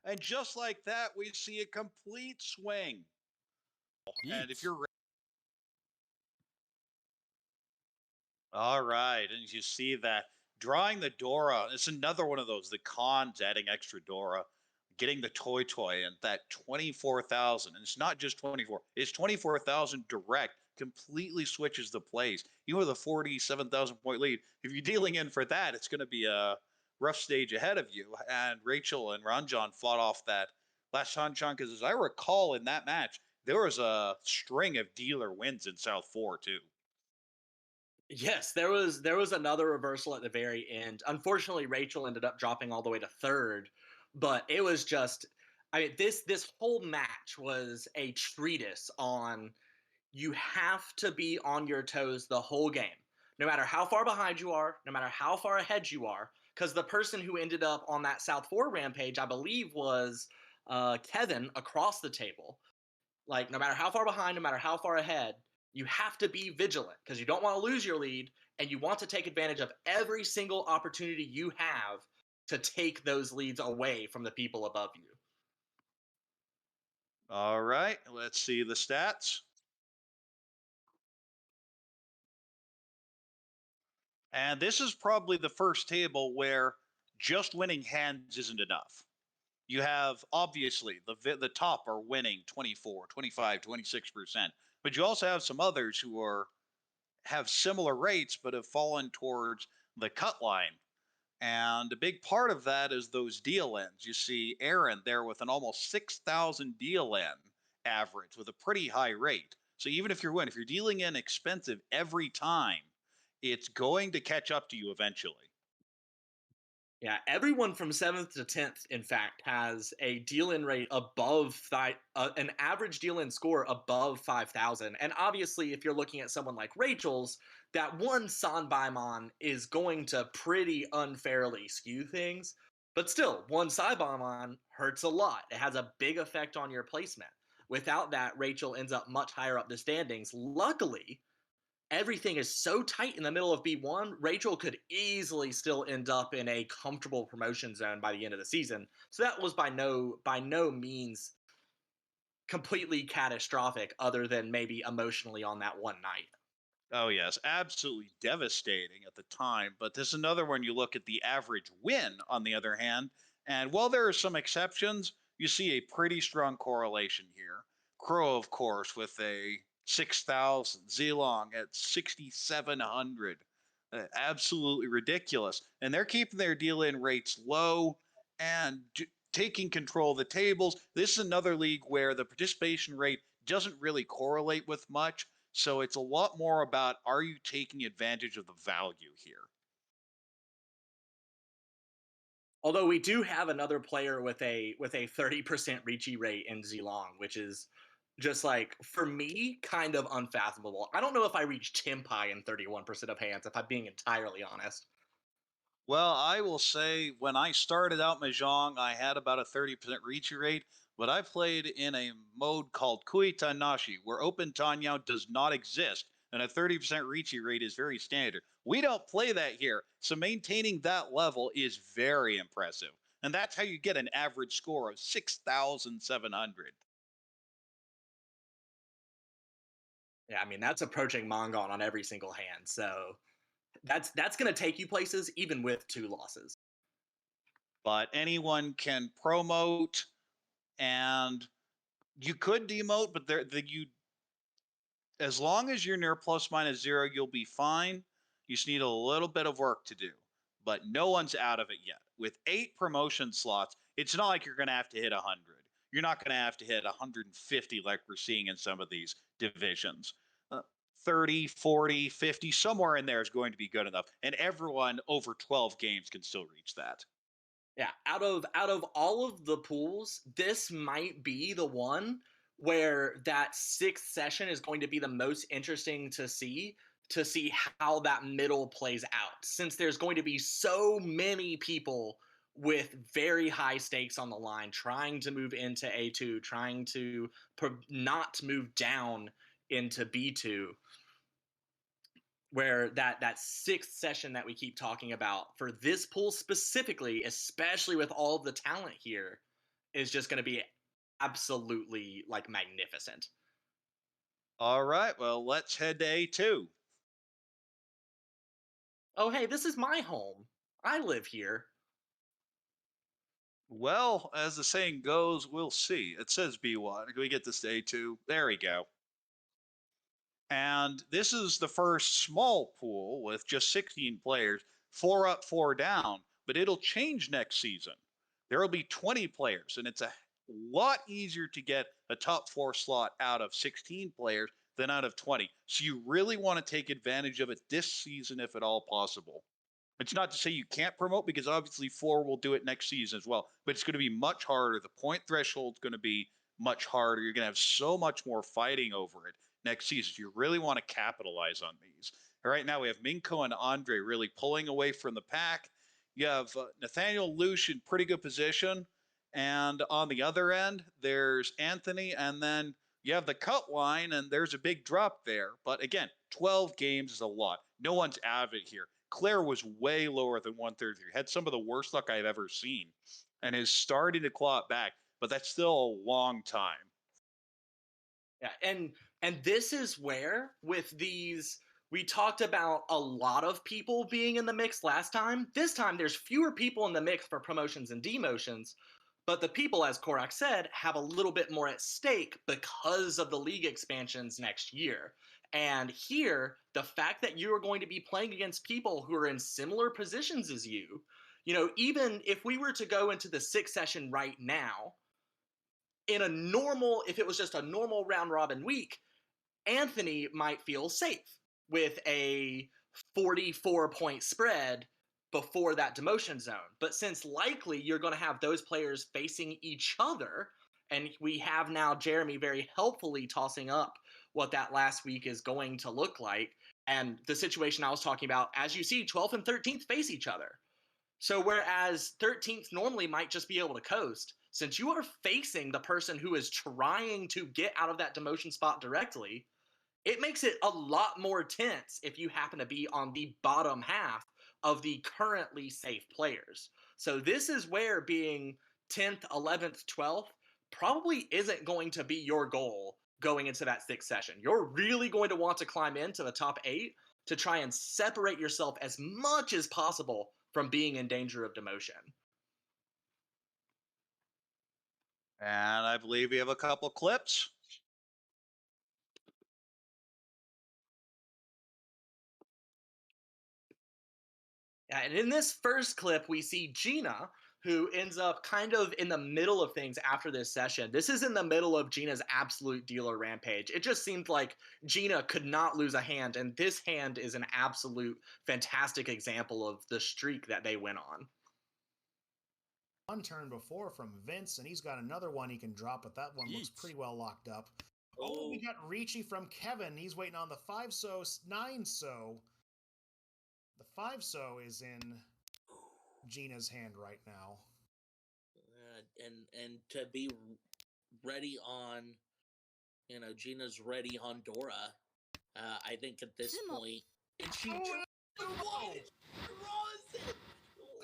And just like that, we see a complete swing. And if you're all right, and you see that drawing the Dora, it's another one of those, the cons adding extra Dora, getting the toy and that 24,000. And it's not just 24, it's 24,000 direct, completely switches the plays. You have the 47,000 point lead. If you're dealing in for that, it's going to be a rough stage ahead of you. And Rachel and Ranjan fought off that last chunk, because as I recall in that match, there was a string of dealer wins in South 4 too. Yes, there was another reversal at the very end. Unfortunately, Rachel ended up dropping all the way to third, but it was just, I mean, this whole match was a treatise on you have to be on your toes the whole game, no matter how far behind you are, no matter how far ahead you are, because the person who ended up on that South 4 rampage, I believe, was Kevin across the table. Like, no matter how far behind, no matter how far ahead, you have to be vigilant because you don't want to lose your lead and you want to take advantage of every single opportunity you have to take those leads away from the people above you. All right, let's see the stats. And this is probably the first table where just winning hands isn't enough. You have, obviously, the top are winning 24, 25, 26%. But you also have some others who have similar rates but have fallen towards the cut line. And a big part of that is those deal ends. You see Aaron there with an almost 6,000 deal end average with a pretty high rate. So even if you're dealing in expensive every time, it's going to catch up to you eventually. Yeah, everyone from 7th to 10th, in fact, has a deal-in rate above an average deal-in score above 5,000. And obviously, if you're looking at someone like Rachel's, that one San Baimon is going to pretty unfairly skew things. But still, one Sai Baimon hurts a lot. It has a big effect on your placement. Without that, Rachel ends up much higher up the standings. Luckily, everything is so tight in the middle of B1, Rachel could easily still end up in a comfortable promotion zone by the end of the season. So that was by no means completely catastrophic, other than maybe emotionally on that one night. Oh, yes, absolutely devastating at the time. But this is another one you look at the average win, on the other hand. And while there are some exceptions, you see a pretty strong correlation here. Crow, of course, with a 6,000, Zilong at 6,700. Absolutely ridiculous. And they're keeping their deal in rates low and taking control of the tables. This is another league where the participation rate doesn't really correlate with much. So it's a lot more about, are you taking advantage of the value here? Although we do have another player with a 30% Ricci rate in Zilong, which is just like, for me, kind of unfathomable. I don't know if I reach Timpai in 31% of hands, if I'm being entirely honest. Well, I will say when I started out Mahjong, I had about a 30% reach rate, but I played in a mode called Kuitan Nashi, where open Tanyao does not exist, and a 30% reach rate is very standard. We don't play that here, so maintaining that level is very impressive. And that's how you get an average score of 6,700. Yeah, I mean that's approaching Mongon on every single hand. So that's going to take you places even with 2 losses. But anyone can promote, and you could demote, but you, as long as you're near plus minus zero, you'll be fine. You just need a little bit of work to do, but no one's out of it yet. With 8 promotion slots, it's not like you're going to have to hit 100. You're not going to have to hit 150 like we're seeing in some of these divisions. 30, 40, 50, somewhere in there is going to be good enough. And everyone over 12 games can still reach that. Yeah, out of all of the pools, this might be the one where that 6th session is going to be the most interesting to see how that middle plays out, since there's going to be so many people with very high stakes on the line trying to move into A2, trying to not move down into B2, where that 6th session that we keep talking about for this pool specifically, especially with all of the talent here, is just going to be absolutely like magnificent. All right, well, let's head to A2. Oh, hey, this is my home. I live here. Well, as the saying goes, we'll see. It says B1. Can we get this to A2? There we go. And this is the first small pool with just 16 players, 4 up, 4 down, but it'll change next season. There will be 20 players, and it's a lot easier to get a top 4 slot out of 16 players than out of 20. So you really want to take advantage of it this season if at all possible. It's not to say you can't promote, because obviously 4 will do it next season as well, but it's going to be much harder. The point threshold is going to be much harder. You're going to have so much more fighting over it next season. You really want to capitalize on these. Right now, we have Minko and Andre really pulling away from the pack. You have Nathaniel Luce in pretty good position. And on the other end, there's Anthony. And then you have the cut line, and there's a big drop there. But again, 12 games is a lot. No one's out of it here. Claire was way lower than 133, had some of the worst luck I've ever seen, and is starting to claw it back, but that's still a long time. Yeah, and this is where, with these, we talked about a lot of people being in the mix last time. This time there's fewer people in the mix for promotions and demotions, but the people, as Korak said, have a little bit more at stake because of the league expansions next year. And here, the fact that you are going to be playing against people who are in similar positions as you, even if we were to go into the 6th session right now, if it was just a normal round robin week, Anthony might feel safe with a 44-point spread before that demotion zone. But since likely you're going to have those players facing each other, and we have now Jeremy very helpfully tossing up what that last week is going to look like, and the situation I was talking about, as you see, 12th and 13th face each other. So whereas 13th normally might just be able to coast, since you are facing the person who is trying to get out of that demotion spot directly, it makes it a lot more tense if you happen to be on the bottom half of the currently safe players. So this is where being 10th, 11th, 12th probably isn't going to be your goal going into that sixth session. You're really going to want to climb into the top 8 to try and separate yourself as much as possible from being in danger of demotion. And I believe we have a couple clips. And in this first clip, we see Gina, who ends up kind of in the middle of things after this session. This is in the middle of Gina's absolute dealer rampage. It just seemed like Gina could not lose a hand, and this hand is an absolute fantastic example of the streak that they went on. One turn before from Vince, and he's got another one he can drop, but that one looks pretty well locked up. Oh, we got Ricci from Kevin. He's waiting on the 5-so, 9-so. The 5-so is in Gina's hand right now. And to be ready on, Gina's ready on Dora. I think at this point, and she draws it.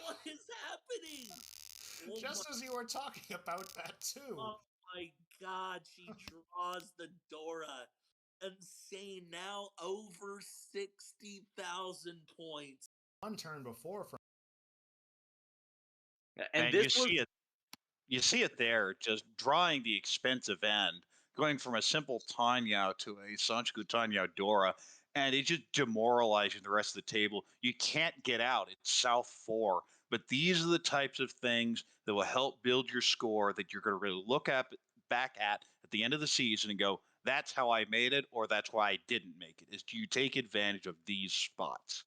What is happening? Just as you were talking about that too. Oh my God, she draws the Dora. Insane. Now over 60,000 points. One turn before from. And you see it there, just drawing the expensive end, going from a simple Tanya to a Sanchiku Tanya Dora, and it's just demoralizing the rest of the table. You can't get out. It's South 4. But these are the types of things that will help build your score that you're going to really look back at the end of the season and go, that's how I made it, or that's why I didn't make it, is do you take advantage of these spots?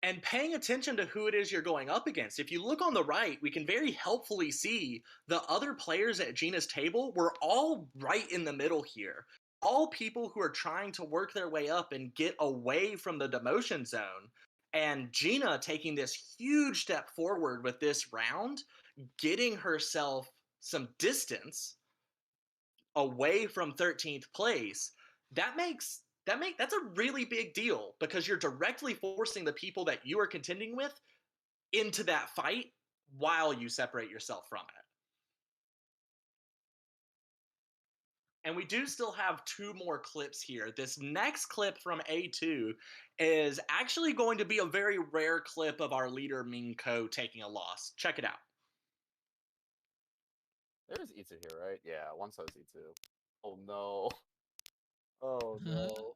And paying attention to who it is you're going up against. If you look on the right, we can very helpfully see the other players at Gina's table were all right in the middle here. All people who are trying to work their way up and get away from the demotion zone. And Gina taking this huge step forward with this round, getting herself some distance away from 13th place. That's a really big deal because you're directly forcing the people that you are contending with into that fight while you separate yourself from it. And we do still have 2 more clips here. This next clip from A2 is actually going to be a very rare clip of our leader Minko taking a loss. Check it out. There's Itsu here, right? Yeah, one side's Itsu. Oh no. Oh no.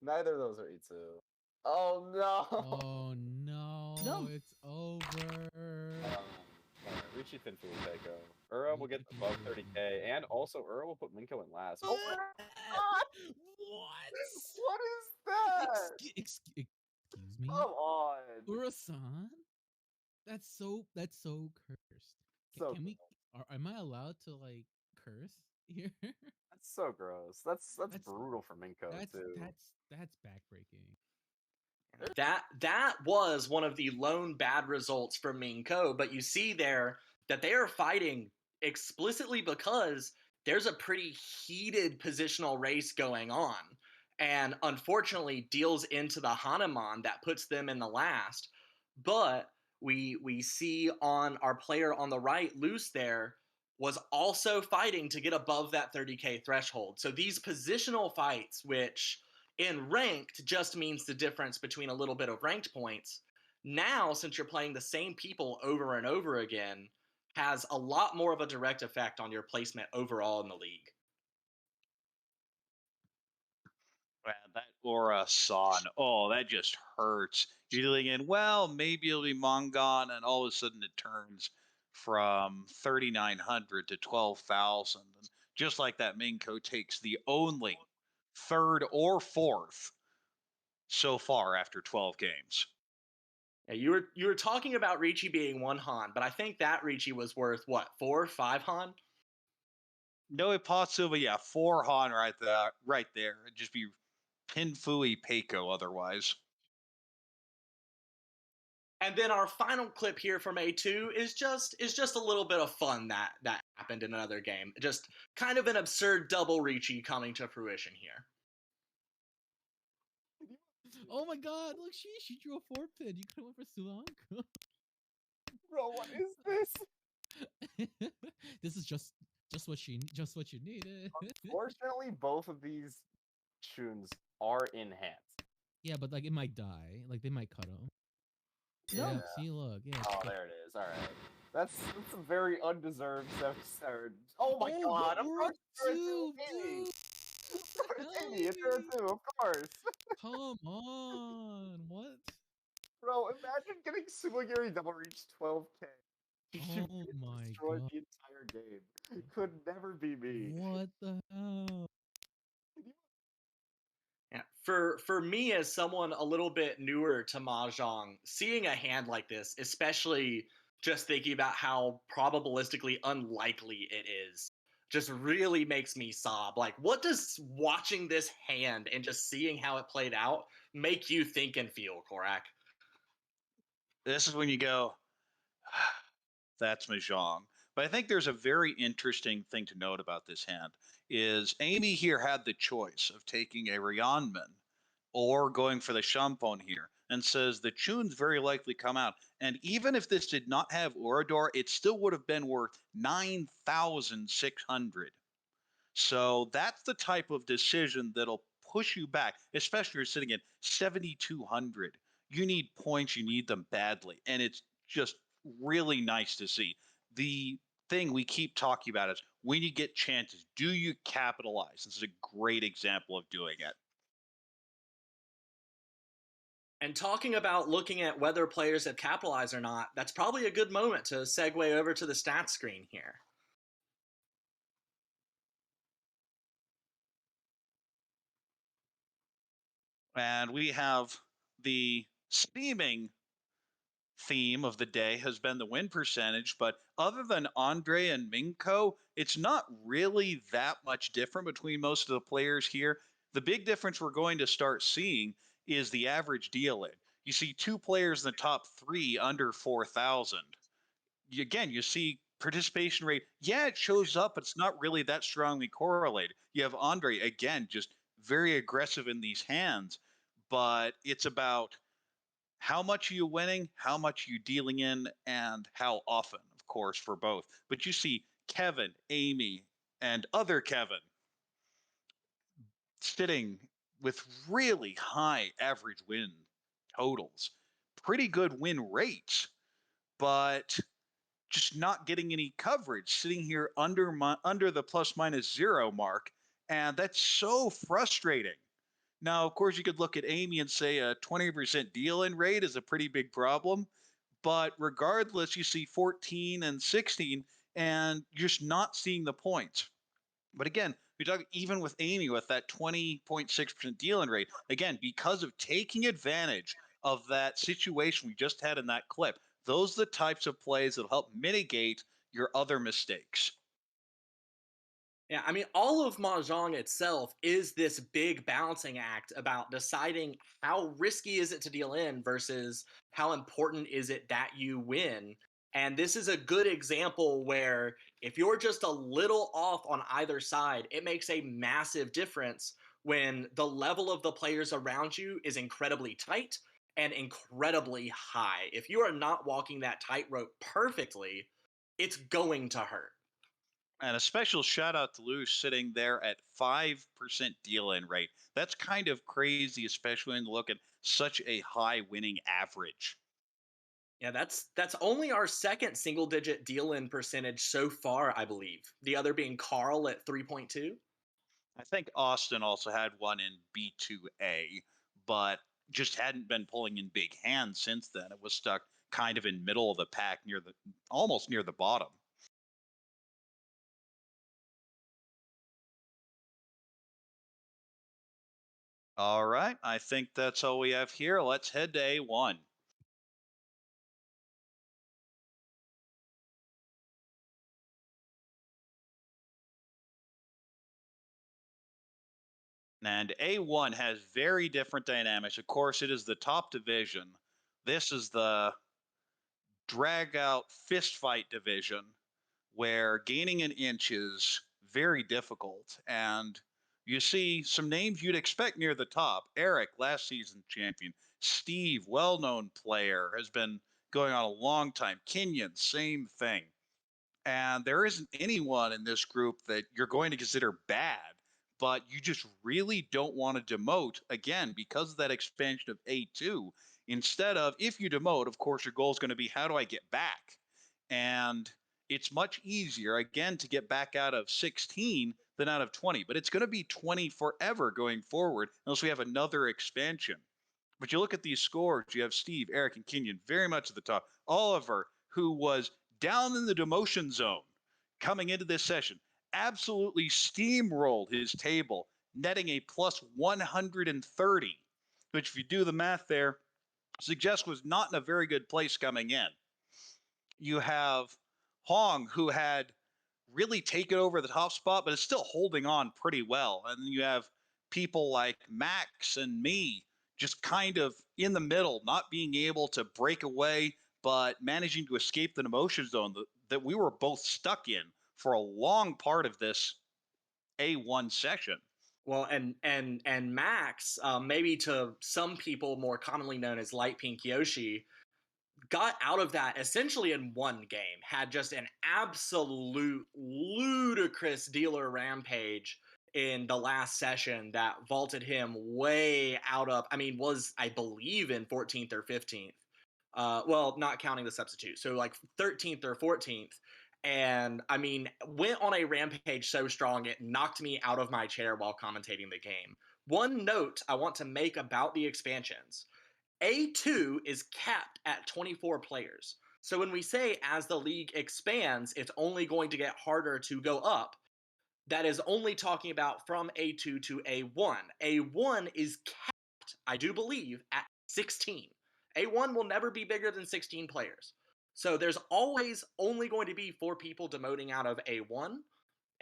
Neither of those are Itsu. Oh no. Oh no. It's over. Ricci Finfu will take Ura will get above 30k, and also Ura will put Minko in last. Oh my god! What? What is that? Excuse me? Come on. Ura-san? That's so cursed. So Can we am I allowed to like curse here? That's so gross. That's brutal for Minko too. That's backbreaking. That was one of the lone bad results for Minko, but you see there that they are fighting explicitly because there's a pretty heated positional race going on, and unfortunately deals into the Hanuman that puts them in the last. But we see on our player on the right, Luce, there was also fighting to get above that 30k threshold. So these positional fights, which in ranked just means the difference between a little bit of ranked points, now since you're playing the same people over and over again, has a lot more of a direct effect on your placement overall in the league. Man, that Aura-san, oh, that just hurts. You're thinking, well, maybe it'll be Mongon, and all of a sudden it turns from 3,900 to 12,000. And just like that, Minko takes the only 3rd or 4th so far after 12 games. Yeah, you were talking about Ricci being 1 Han, but I think that Ricci was worth, what, 4, 5 Han? No, possibly, yeah, 4 Han right there. It'd just be Pinfui Peiko otherwise. And then our final clip here from A2 is just a little bit of fun that happened in another game. Just kind of an absurd double Ricci coming to fruition here. Oh my god, look, she drew a 4-pin. You could have went for Sulanko. Bro, what is this? This is just Just what you needed. Unfortunately, both of these tunes are enhanced. Yeah, but like it might die. Like they might cut them. No. Yeah, see, look. Yeah. Oh, there it is. All right. That's a very undeserved 77. Oh my Oh, god, but of we're course at it's turn 2, two, Amy! dude. Of course, Hell, Amy, it's turn Amy. 2, of course! Come on. What? Bro, imagine getting Sumagiri double reach 12k. You Oh my destroyed god. the entire game. Could never be me. What the hell? Yeah. For me as someone a little bit newer to mahjong, seeing a hand like this, especially just thinking about how probabilistically unlikely it is, just really makes me sob. Like, what does watching this hand and just seeing how it played out make you think and feel, Korak? This is when you go, that's Mahjong. But I think there's a very interesting thing to note about this hand is Amy here had the choice of taking a Ryanman or going for the Champon here, and says the tunes very likely come out. And even if this did not have Orador, it still would have been worth 9,600. So that's the type of decision that'll push you back, especially if you're sitting at 7,200. You need points, you need them badly. And it's just really nice to see. The thing we keep talking about is when you get chances, do you capitalize? This is a great example of doing it. And talking about looking at whether players have capitalized or not, that's probably a good moment to segue over to the stats screen here. And we have the steaming theme of the day has been the win percentage, but other than Andre and Minko, it's not really that much different between most of the players here. The big difference we're going to start seeing is the average deal in. You see two players in the top three under 4,000. Again, you see participation rate. Yeah, it shows up, but it's not really that strongly correlated. You have Andre, again, just very aggressive in these hands, but it's about how much are you winning, how much are you dealing in, and how often, of course, for both. But you see Kevin, Amy, and other Kevin sitting with really high average win totals, pretty good win rates, but just not getting any coverage, sitting here under the plus minus zero mark, and that's so frustrating. Now, of course, you could look at Amy and say a 20% deal-in rate is a pretty big problem, but regardless, you see 14 and 16, and you're just not seeing the points. But again, we talk even with Amy with that 20.6% deal-in rate, again, because of taking advantage of that situation we just had in that clip. Those are the types of plays that help mitigate your other mistakes. Yeah, I mean, all of Mahjong itself is this big balancing act about deciding how risky is it to deal in versus how important is it that you win. And this is a good example where if you're just a little off on either side, it makes a massive difference when the level of the players around you is incredibly tight and incredibly high. If you are not walking that tightrope perfectly, it's going to hurt. And a special shout out to Lou sitting there at 5% deal in rate. That's kind of crazy, especially when you look at such a high winning average. Yeah, that's only our second single digit deal in percentage so far, I believe. The other being Carl at 3.2. I think Austin also had one in B2A, but just hadn't been pulling in big hands since then. It was stuck kind of in middle of the pack near the almost near the bottom. All right, I think that's all we have here. Let's head to A1. And A1 has very different dynamics. Of course, it is the top division. This is the drag out fist fight division where gaining an inch is very difficult. And you see some names you'd expect near the top. Eric, last season champion. Steve, well known player, has been going on a long time. Kenyon, same thing. And there isn't anyone in this group that you're going to consider bad, but you just really don't want to demote, again, because of that expansion of A2. Instead of, if you demote, of course, your goal is going to be, how do I get back? And it's much easier, again, to get back out of 16 than out of 20, but it's going to be 20 forever going forward unless we have another expansion. But you look at these scores, you have Steve, Eric, and Kenyon very much at the top. Oliver, who was down in the demotion zone coming into this session, absolutely steamrolled his table, netting a plus 130, which, if you do the math there, suggests was not in a very good place coming in. You have Hong, who had really taken over the top spot, but is still holding on pretty well. And then you have people like Max and me just kind of in the middle, not being able to break away, but managing to escape the emotion zone that we were both stuck in for a long part of this A1 session. Well, and Max, maybe to some people more commonly known as Light Pink Yoshi, got out of that essentially in one game, had just an absolute ludicrous dealer rampage in the last session that vaulted him way out of, I mean, was, I believe, in 14th or 15th. Well, not counting the substitute. So like 13th or 14th. And I mean, went on a rampage so strong, it knocked me out of my chair while commentating the game. One note I want to make about the expansions. A2 is capped at 24 players. So when we say as the league expands, it's only going to get harder to go up, that is only talking about from A2 to A1. A1 is capped, I do believe, at 16. A1 will never be bigger than 16 players. So there's always only going to be 4 people demoting out of A1,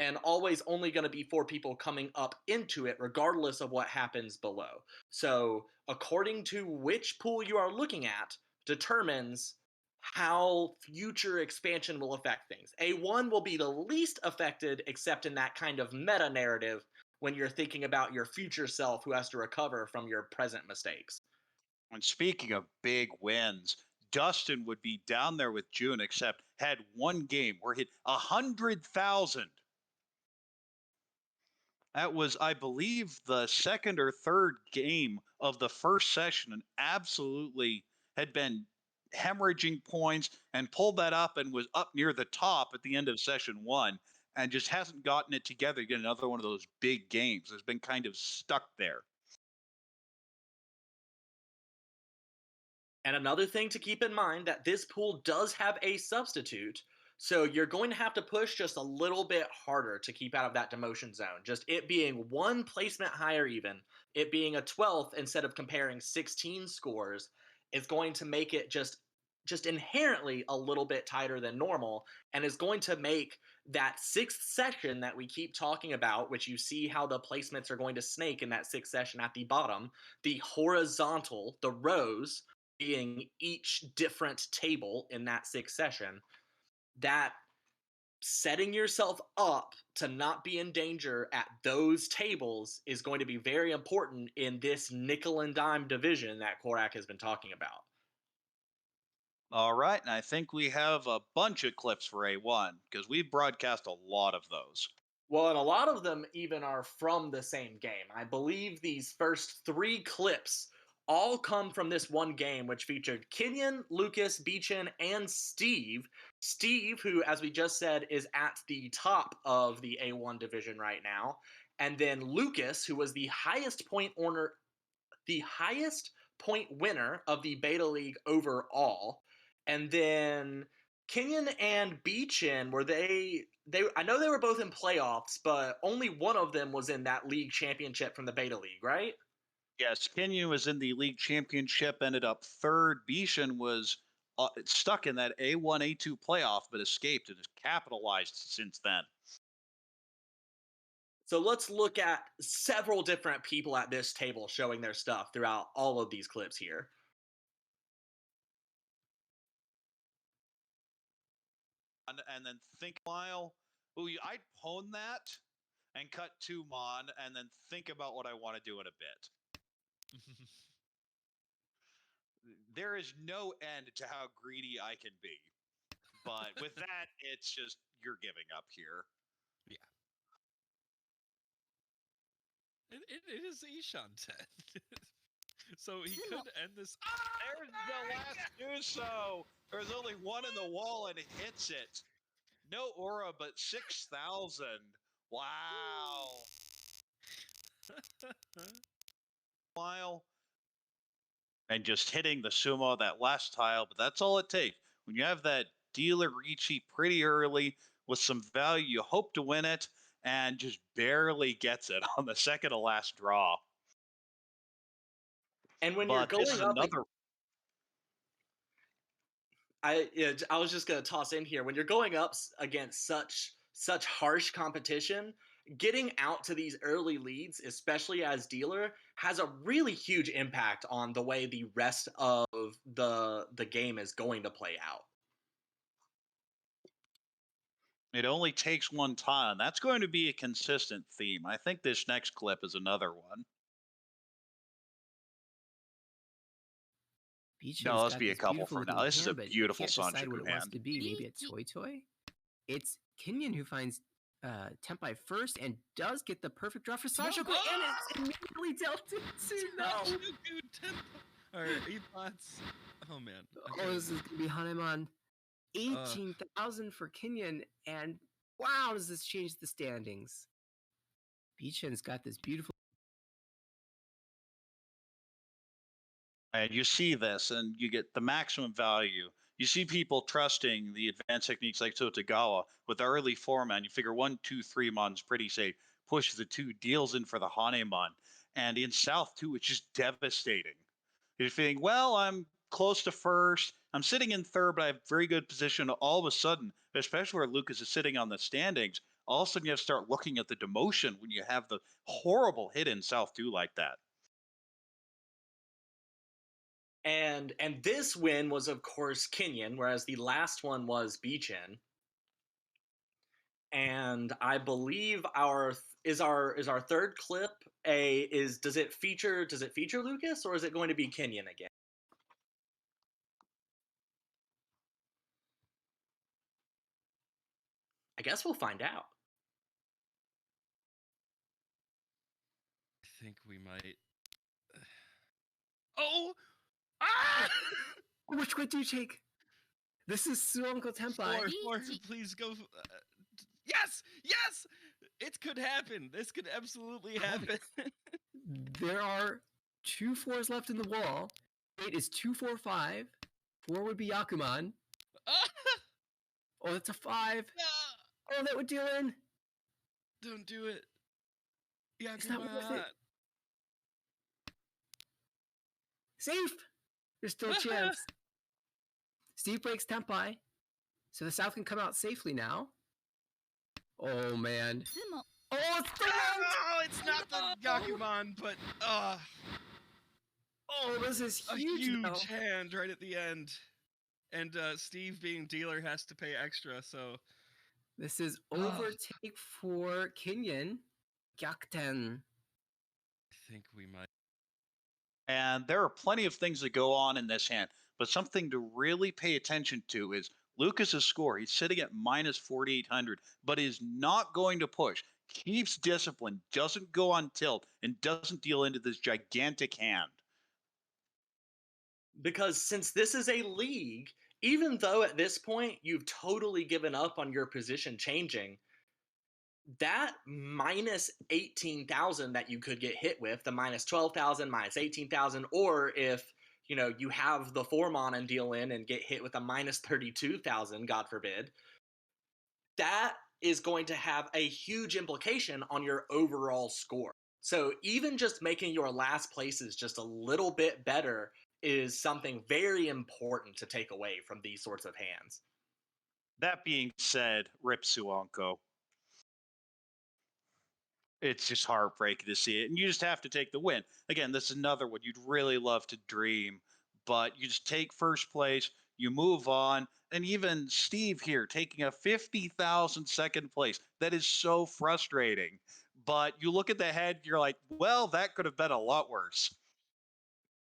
and always only going to be 4 people coming up into it, regardless of what happens below. So according to which pool you are looking at determines how future expansion will affect things. A1 will be the least affected, except in that kind of meta narrative when you're thinking about your future self who has to recover from your present mistakes. And speaking of big wins, Dustin would be down there with June, except had one game where he hit 100,000. That was, I believe, the second or third game of the first session, and absolutely had been hemorrhaging points and pulled that up and was up near the top at the end of session 1 and just hasn't gotten it together to get another one of those big games. Has been kind of stuck there. And another thing to keep in mind that this pool does have a substitute, so you're going to have to push just a little bit harder to keep out of that demotion zone. Just it being one placement higher even, it being a 12th instead of comparing 16 scores, is going to make it just inherently a little bit tighter than normal, and is going to make that 6th session that we keep talking about, which you see how the placements are going to snake in that 6th session at the bottom, the horizontal, the rows, being each different table in that 6th session, that setting yourself up to not be in danger at those tables is going to be very important in this nickel and dime division that Korak has been talking about. All right, and I think we have a bunch of clips for A1 because we broadcast a lot of those. Well, and a lot of them even are from the same game. I believe these first 3 clips all come from this one game, which featured Kenyon, Lucas, Beechin, and Steve. Steve, who, as we just said, is at the top of the A1 division right now. And then Lucas, who was the highest point winner of the Beta League overall. And then Kenyon and Beechin, were they I know they were both in playoffs, but only one of them was in that league championship from the Beta League, right? Yes, Kenyon was in the league championship, ended up 3rd. Bishan was stuck in that A1, A2 playoff, but escaped and has capitalized since then. So let's look at several different people at this table showing their stuff throughout all of these clips here. And then think a while. Ooh, I'd pwn that and cut 2 mon and then think about what I want to do in a bit. There is no end to how greedy I can be. But with that, it's just you're giving up here. It is Ishan 10. So he could end this. There's the last Uso. There's only one in the wall and it hits it. No aura, but 6,000. Wow. While and just hitting the sumo that last tile, but that's all it takes. When you have that dealer Ricci pretty early with some value, you hope to win it and just barely gets it on the second to last draw. And when But you're this going is up, another. I was just gonna toss in here, when you're going up against such harsh competition, getting out to these early leads, especially as dealer, has a really huge impact on the way the rest of the game is going to play out. It only takes one tile, and that's going to be a consistent theme. I think this next clip is another one. No, let's be a couple from now. This is a beautiful Sanjuku what it wants hand. to be. Maybe a toy. It's Kenyon who finds Tempai first and does get the perfect draw for Sanjuku, and it's immediately dealt into. No. Or Ebots. Oh man. Oh, this is gonna be Hanemon. 18,000 for Kenyon, and wow, does this change the standings? Beechen's got this beautiful. And you see this, and you get the maximum value. You see people trusting the advanced techniques like Sotagawa with the early 4-man. You figure 1, 2, 3 mon's pretty safe. Push the 2, deals in for the Hanemon. And in South, too, it's just devastating. You're feeling, well, I'm close to first. I'm sitting in third, but I have very good position. All of a sudden, especially where Lucas is sitting on the standings, all of a sudden you have to start looking at the demotion when you have the horrible hit in South 2 like that. And this win was, of course, Kenyon, whereas the last one was Beechen. And I believe our third clip does it feature Lucas, or is it going to be Kenyon again? I guess we'll find out. I think we might. Oh! Ah! Which way do you take? This is Suonko Tempai. Four, please go. Yes! Yes! It could happen. This could absolutely happen. There are 2 4s left in the wall. 8 is 2, 4, 5. 4 would be Yakuman. Oh, that's a 5. Oh, that would deal in. Don't do it. Yakuman. It's not worth it. Safe! There's still a chance. Steve breaks Tempai, so the South can come out safely now. Oh, man. Oh, it's the Oh, it's not the Yakuman, but oh, this is huge. A huge hand right at the end. And Steve, being dealer, has to pay extra, so... This is overtake for Kenyon. Gyakuten. I think we might. And there are plenty of things that go on in this hand, but something to really pay attention to is Lucas's score. He's sitting at minus 4,800, but is not going to push. Keeps discipline, doesn't go on tilt, and doesn't deal into this gigantic hand. Because since this is a league, even though at this point you've totally given up on your position changing, that minus 18,000 that you could get hit with, the minus 12,000, minus 18,000, or if you have the 4-mon and deal in and get hit with a minus 32,000, God forbid, that is going to have a huge implication on your overall score. So even just making your last places just a little bit better is something very important to take away from these sorts of hands. That being said, rip Suonko. It's just heartbreaking to see it. And you just have to take the win. Again, this is another one you'd really love to dream, but you just take first place, you move on. And even Steve here taking a 50,000 second place. That is so frustrating. But you look at the head, you're like, well, that could have been a lot worse.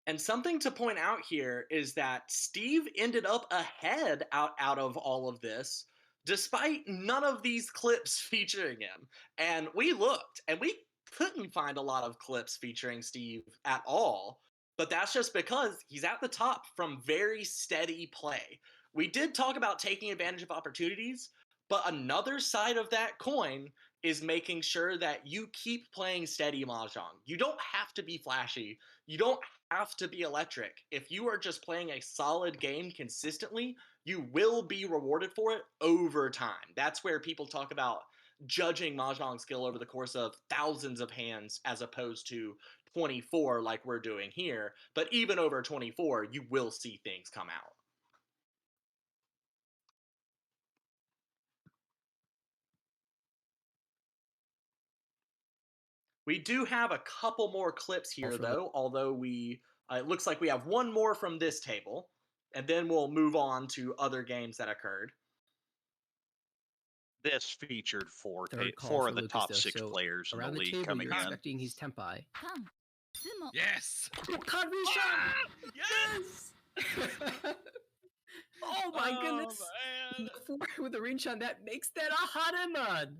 And something to point out here is that Steve ended up ahead out of all of this despite none of these clips featuring him. And we looked and we couldn't find a lot of clips featuring Steve at all. But that's just because he's at the top from very steady play. We did talk about taking advantage of opportunities, but another side of that coin is making sure that you keep playing steady mahjong. You don't have to be flashy. You don't have to be electric. If you are just playing a solid game consistently, you will be rewarded for it over time. That's where people talk about judging mahjong skill over the course of thousands of hands as opposed to 24 like we're doing here. But even over 24, you will see things come out. We do have a couple more clips here, though, although it looks like we have one more from this table, and then we'll move on to other games that occurred. This featured four Third call four for of the Lucas, top though. 6 So players in the around the league table, coming you're in. expecting he's Tenpai. Yes. Yes! Oh my goodness! Man. The 4 with the Rinchan, that makes that a Hanuman!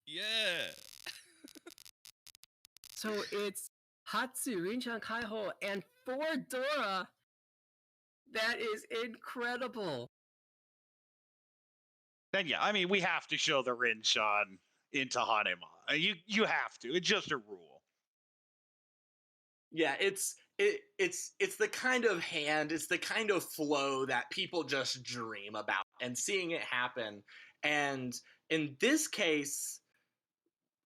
Yeah. So it's Hatsu, Rinchan Kaiho, and 4 Dora. That is incredible. Then yeah, I mean we have to show the Rinshan into Hanema. You have to. It's just a rule. Yeah, it's the kind of hand, it's the kind of flow that people just dream about, and seeing it happen. And in this case,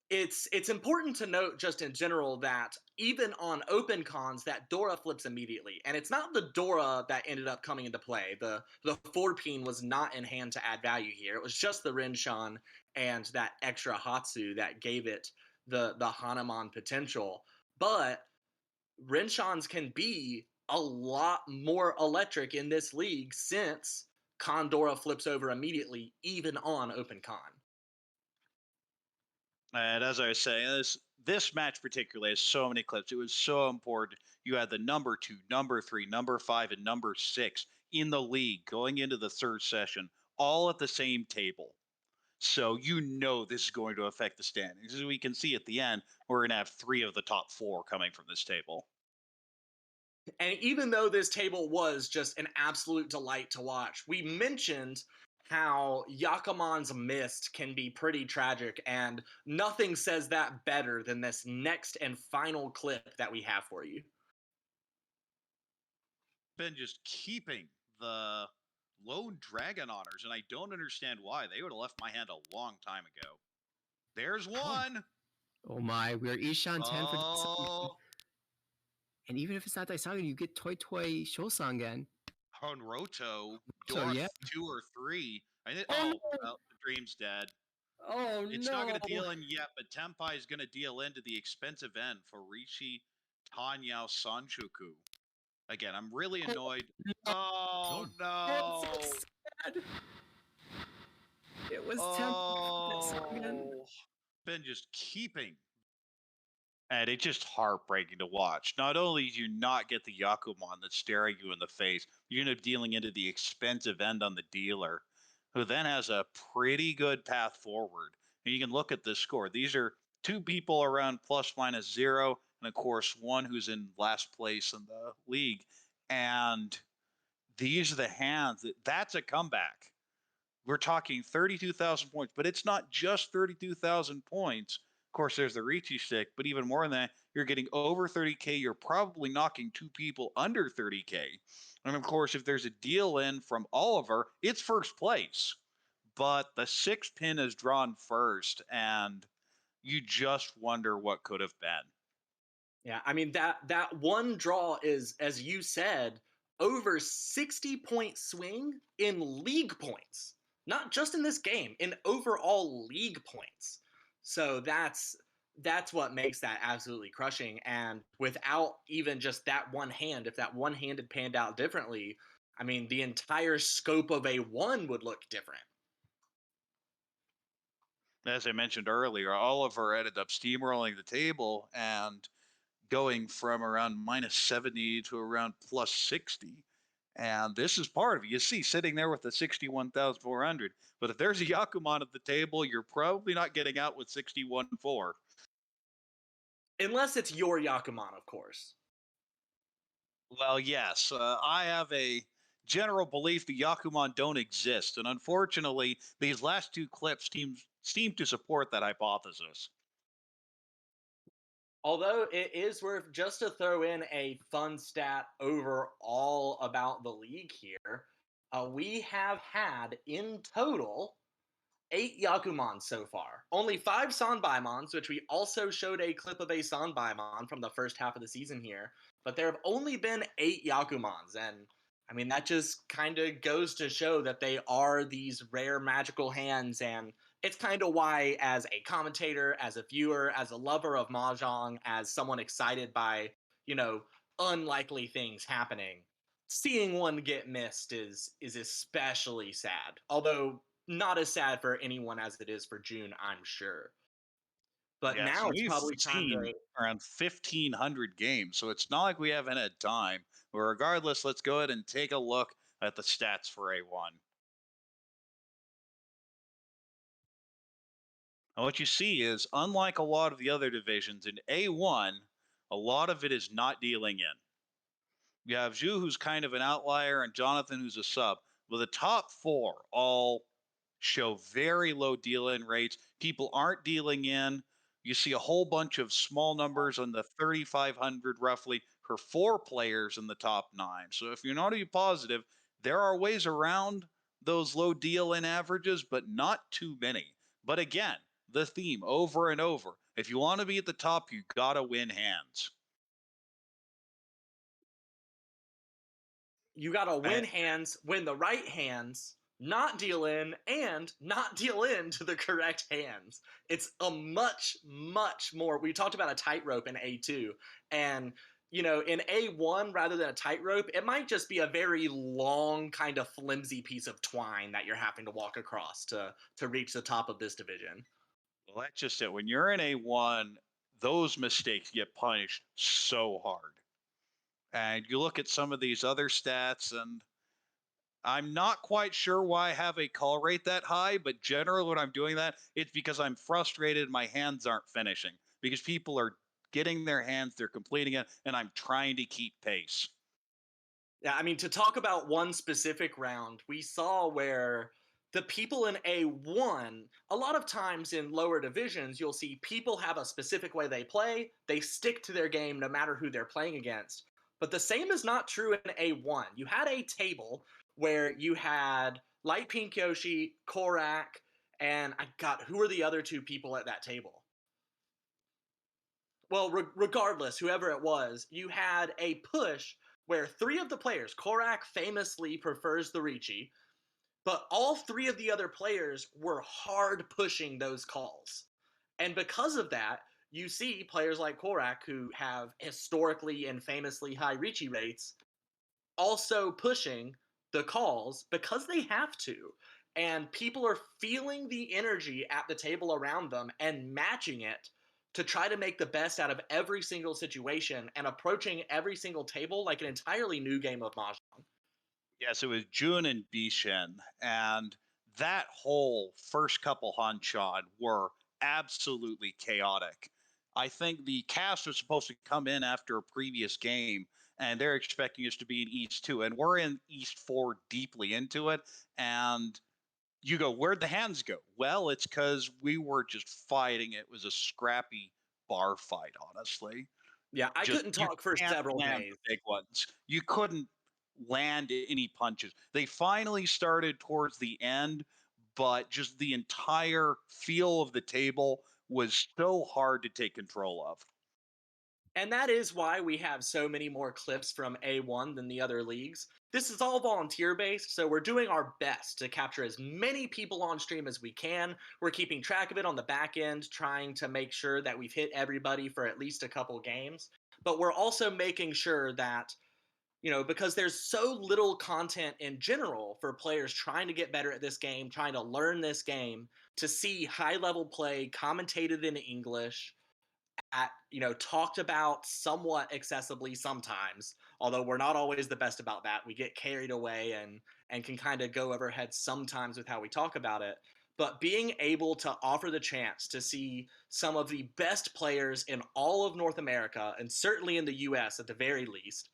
it's important to note just in general that even on open cons that Dora flips immediately, and it's not the Dora that ended up coming into play. The 4-peen was not in hand to add value here. It was just the Rinshan and that extra Hatsu that gave it the Hanuman potential. But Rinshans can be a lot more electric in this league since Condora flips over immediately, even on open con. And as I was saying, this match particularly has so many clips. It was so important. You had the number 2, number 3, number 5, and number 6 in the league going into the third session, all at the same table. So you know this is going to affect the standings. As we can see at the end, we're going to have 3 of the top 4 coming from this table. And even though this table was just an absolute delight to watch, we mentioned how Yakumon's mist can be pretty tragic, and nothing says that better than this next and final clip that we have for you. Been just keeping the Lone Dragon honors, and I don't understand why. They would have left my hand a long time ago. There's one. Oh my, we're Ishan 10 for Oh, and even if it's not Daisagen, you get Toy Toy Shosangen. Honroto, So, Dora yeah. 2 or 3. Oh, well, no. the dream's dead. Oh It's no! not going to deal in yet, but Tenpai is going to deal into the expensive end for Rishi Tanyao Sanchuku. Again, I'm really annoyed. Oh no! Oh, so sad. It was Oh, been just keeping. And it's just heartbreaking to watch. Not only do you not get the Yakuman that's staring you in the face, you end up dealing into the expensive end on the dealer, who then has a pretty good path forward. And you can look at this score. These are 2 people around plus minus 0, and of course, 1 who's in last place in the league. And these are the hands that's a comeback. We're talking 32,000 points, but it's not just 32,000 points. Of course, there's the Ricci stick, but even more than that, you're getting over 30K. You're probably knocking 2 people under 30K. And of course, if there's a deal in from Oliver, it's first place. But the 6 pin is drawn first, and you just wonder what could have been. Yeah, I mean that one draw is, as you said, over 60-point swing in league points. Not just in this game, in overall league points. So that's what makes that absolutely crushing. And without even just that one hand, if that one hand had panned out differently, I mean, the entire scope of A1 would look different. As I mentioned earlier, Oliver ended up steamrolling the table and going from around minus 70 to around plus 60. And this is part of it. You see, sitting there with the 61,400. But if there's a Yakuman at the table, you're probably not getting out with 61.4. Unless it's your Yakuman, of course. Well, yes. I have a general belief the Yakuman don't exist. And unfortunately, these last two clips seem to support that hypothesis. Although it is worth just to throw in a fun stat overall about the league here, we have had in total 8 Yakumons so far. Only 5 Sanbaimons, which we also showed a clip of a Sanbaimon from the first half of the season here. But there have only been 8 Yakumons, and I mean, that just kind of goes to show that they are these rare magical hands, and it's kind of why, as a commentator, as a viewer, as a lover of Mahjong, as someone excited by, you know, unlikely things happening, seeing one get missed is especially sad. Although not as sad for anyone as it is for June, I'm sure. But Yes, now and it's we've probably time seen to. around 1,500 games, so it's not like we haven't had time. But regardless, let's go ahead and take a look at the stats for A1. And what you see is, unlike a lot of the other divisions, in A1, a lot of it is not dealing in. You have Zhu, who's kind of an outlier, and Jonathan, who's a sub. Well, the top four all show very low deal in rates. People aren't dealing in. You see a whole bunch of small numbers on the 3,500 roughly for 4 players in the top 9. So if you're not to be positive, there are ways around those low deal in averages, but not too many. But again, the theme over and over. If you want to be at the top, you got to win hands. You got to win hands, win the right hands, not deal in, and not deal in to the correct hands. It's a much, much more. We talked about a tightrope in A2, and you know, in A1, rather than a tightrope, it might just be a very long, kind of flimsy piece of twine that you're having to walk across to reach the top of this division. Well, that's just it. When you're in A1, those mistakes get punished so hard. And you look at some of these other stats, and I'm not quite sure why I have a call rate that high, but generally when I'm doing that, it's because I'm frustrated my hands aren't finishing because people are getting their hands, they're completing it, and I'm trying to keep pace. Yeah, I mean, to talk about one specific round, we saw where the people in A1, a lot of times in lower divisions, you'll see people have a specific way they play. They stick to their game no matter who they're playing against. But the same is not true in A1. You had a table where you had Light Pink Yoshi, Korak, and I got who are the other 2 people at that table? Well, regardless, whoever it was, you had a push where 3 of the players, Korak famously prefers the Ricci, but all 3 of the other players were hard pushing those calls. And because of that, you see players like Korak, who have historically and famously high Ricci rates, also pushing the calls because they have to. And people are feeling the energy at the table around them and matching it to try to make the best out of every single situation and approaching every single table like an entirely new game of Mahjong. Yes, it was June and Bishen, and that whole first couple Hanshan were absolutely chaotic. I think the cast was supposed to come in after a previous game, and they're expecting us to be in East 2, and we're in East 4 deeply into it, and you go, where'd the hands go? Well, it's because we were just fighting. It was a scrappy bar fight, honestly. Yeah, I Just couldn't you talk for can't several land days. the big ones. You couldn't land any punches. They finally started towards the end, but just the entire feel of the table was so hard to take control of. And that is why we have so many more clips from A1 than the other leagues. This is all volunteer based, so we're doing our best to capture as many people on stream as we can. We're keeping track of it on the back end, trying to make sure that we've hit everybody for at least a couple games. But we're also making sure that, you know, because there's so little content in general for players trying to get better at this game, trying to learn this game, to see high level play commentated in English that, talked about somewhat accessibly sometimes, although we're not always the best about that. We get carried away and can kind of go overhead sometimes with how we talk about it. But being able to offer the chance to see some of the best players in all of North America, and certainly in the US at the very least,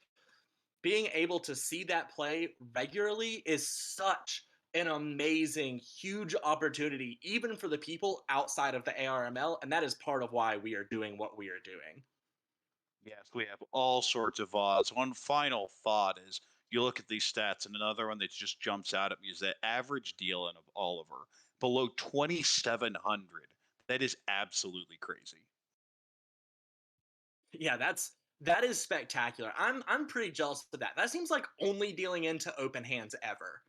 being able to see that play regularly is such an amazing, huge opportunity, even for the people outside of the ARML. And that is part of why we are doing what we are doing. Yes, we have all sorts of odds. One final thought is you look at these stats, and another one that just jumps out at me is that average deal-in of Oliver below 2,700. That is absolutely crazy. Yeah, that is spectacular. I'm pretty jealous of that. That seems like only dealing into open hands ever.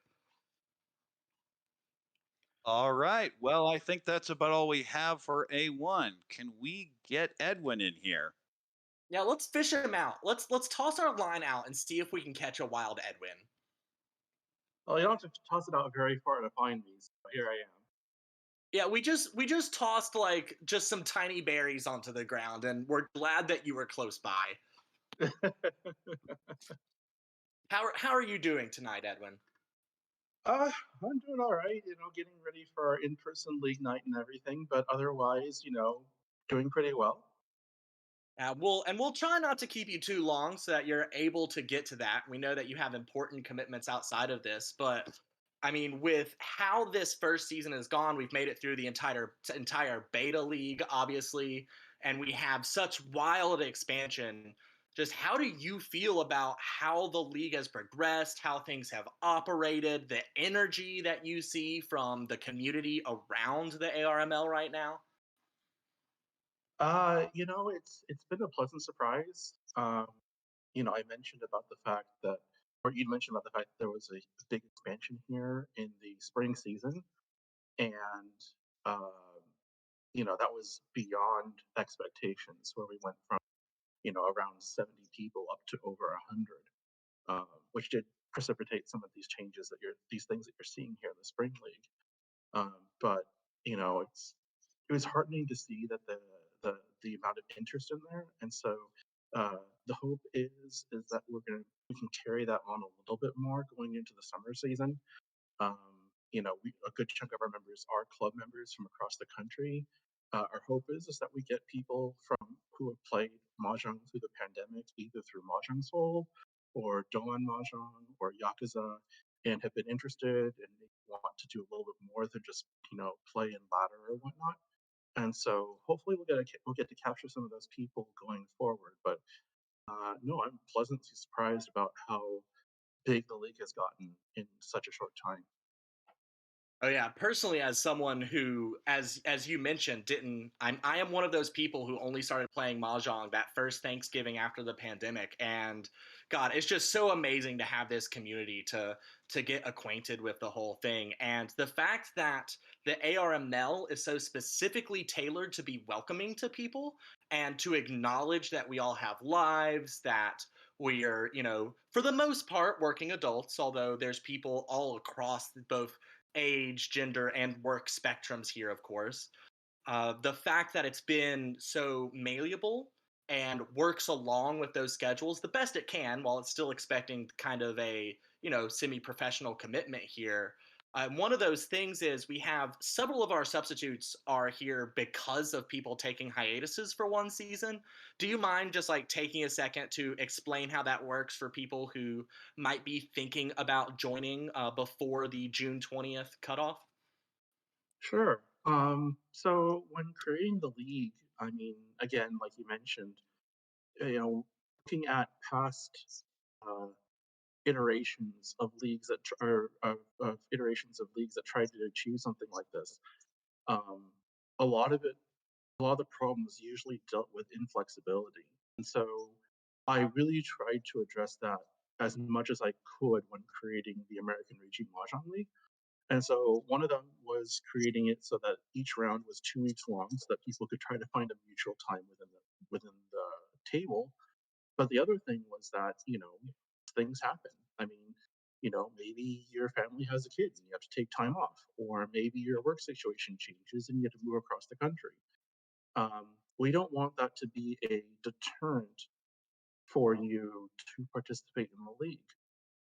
All right. Well, I think that's about all we have for A1. Can we get Edwin in here? Yeah, let's fish him out. Let's toss our line out and see if we can catch a wild Edwin. Well, you don't have to toss it out very far to find me, so here I Yeah, we just tossed like just some tiny berries onto the ground, and we're glad that you were close by. am. How are you doing tonight, Edwin? I'm doing all right, getting ready for our in-person league night and everything, but otherwise, doing pretty well. We'll try not to keep you too long so that you're able to get to that. We know that you have important commitments outside of this, but I mean, with how this first season has gone, we've made it through the entire beta league, obviously, and we have such wild expansion. Just how do you feel about how the league has progressed, how things have operated, the energy that you see from the community around the ARML right now? It's been a pleasant surprise. I mentioned about the fact that, or you mentioned about the fact that there was a big expansion here in the spring season, and um, that was beyond expectations, where we went from around 70 people up to over 100, which did precipitate some of these changes these things that you're seeing here in the spring league. But it was heartening to see that the amount of interest in there, and so the hope is that we can carry that on a little bit more going into the summer season. A good chunk of our members are club members from across the country. Our hope is that we get people from who have played mahjong through the pandemic, either through Mahjong Soul or Doan Mahjong or Yakuza, and have been interested and they want to do a little bit more than just play and ladder or whatnot. And so hopefully we'll get to capture some of those people going forward. But no, I'm pleasantly surprised about how big the league has gotten in such a short time. Oh yeah, personally, as someone who, as you mentioned, didn't I am one of those people who only started playing mahjong that first Thanksgiving after the pandemic, and God, it's just so amazing to have this community to get acquainted with the whole thing, and the fact that the ARML is so specifically tailored to be welcoming to people and to acknowledge that we all have lives, that we are, for the most part, working adults, although there's people all across both age, gender, and work spectrums here, of course. The fact that it's been so malleable and works along with those schedules the best it can while it's still expecting kind of a semi-professional commitment here. One of those things is we have several of our substitutes are here because of people taking hiatuses for one season. Do you mind just like taking a second to explain how that works for people who might be thinking about joining before the June 20th cutoff? Sure. So when creating the league, I mean, again, like you mentioned, looking at past uh, iterations of leagues of iterations of leagues that tried to achieve something like this, um, a lot of it, a lot of the problems usually dealt with inflexibility, and so I really tried to address that as much as I could when creating the American Region Mahjong League. And so one of them was creating it so that each round was 2 weeks long, so that people could try to find a mutual time within the table. But the other thing was that things happen. I mean, maybe your family has a kid and you have to take time off, or maybe your work situation changes and you have to move across the country. Um, we don't want that to be a deterrent for you to participate in the league.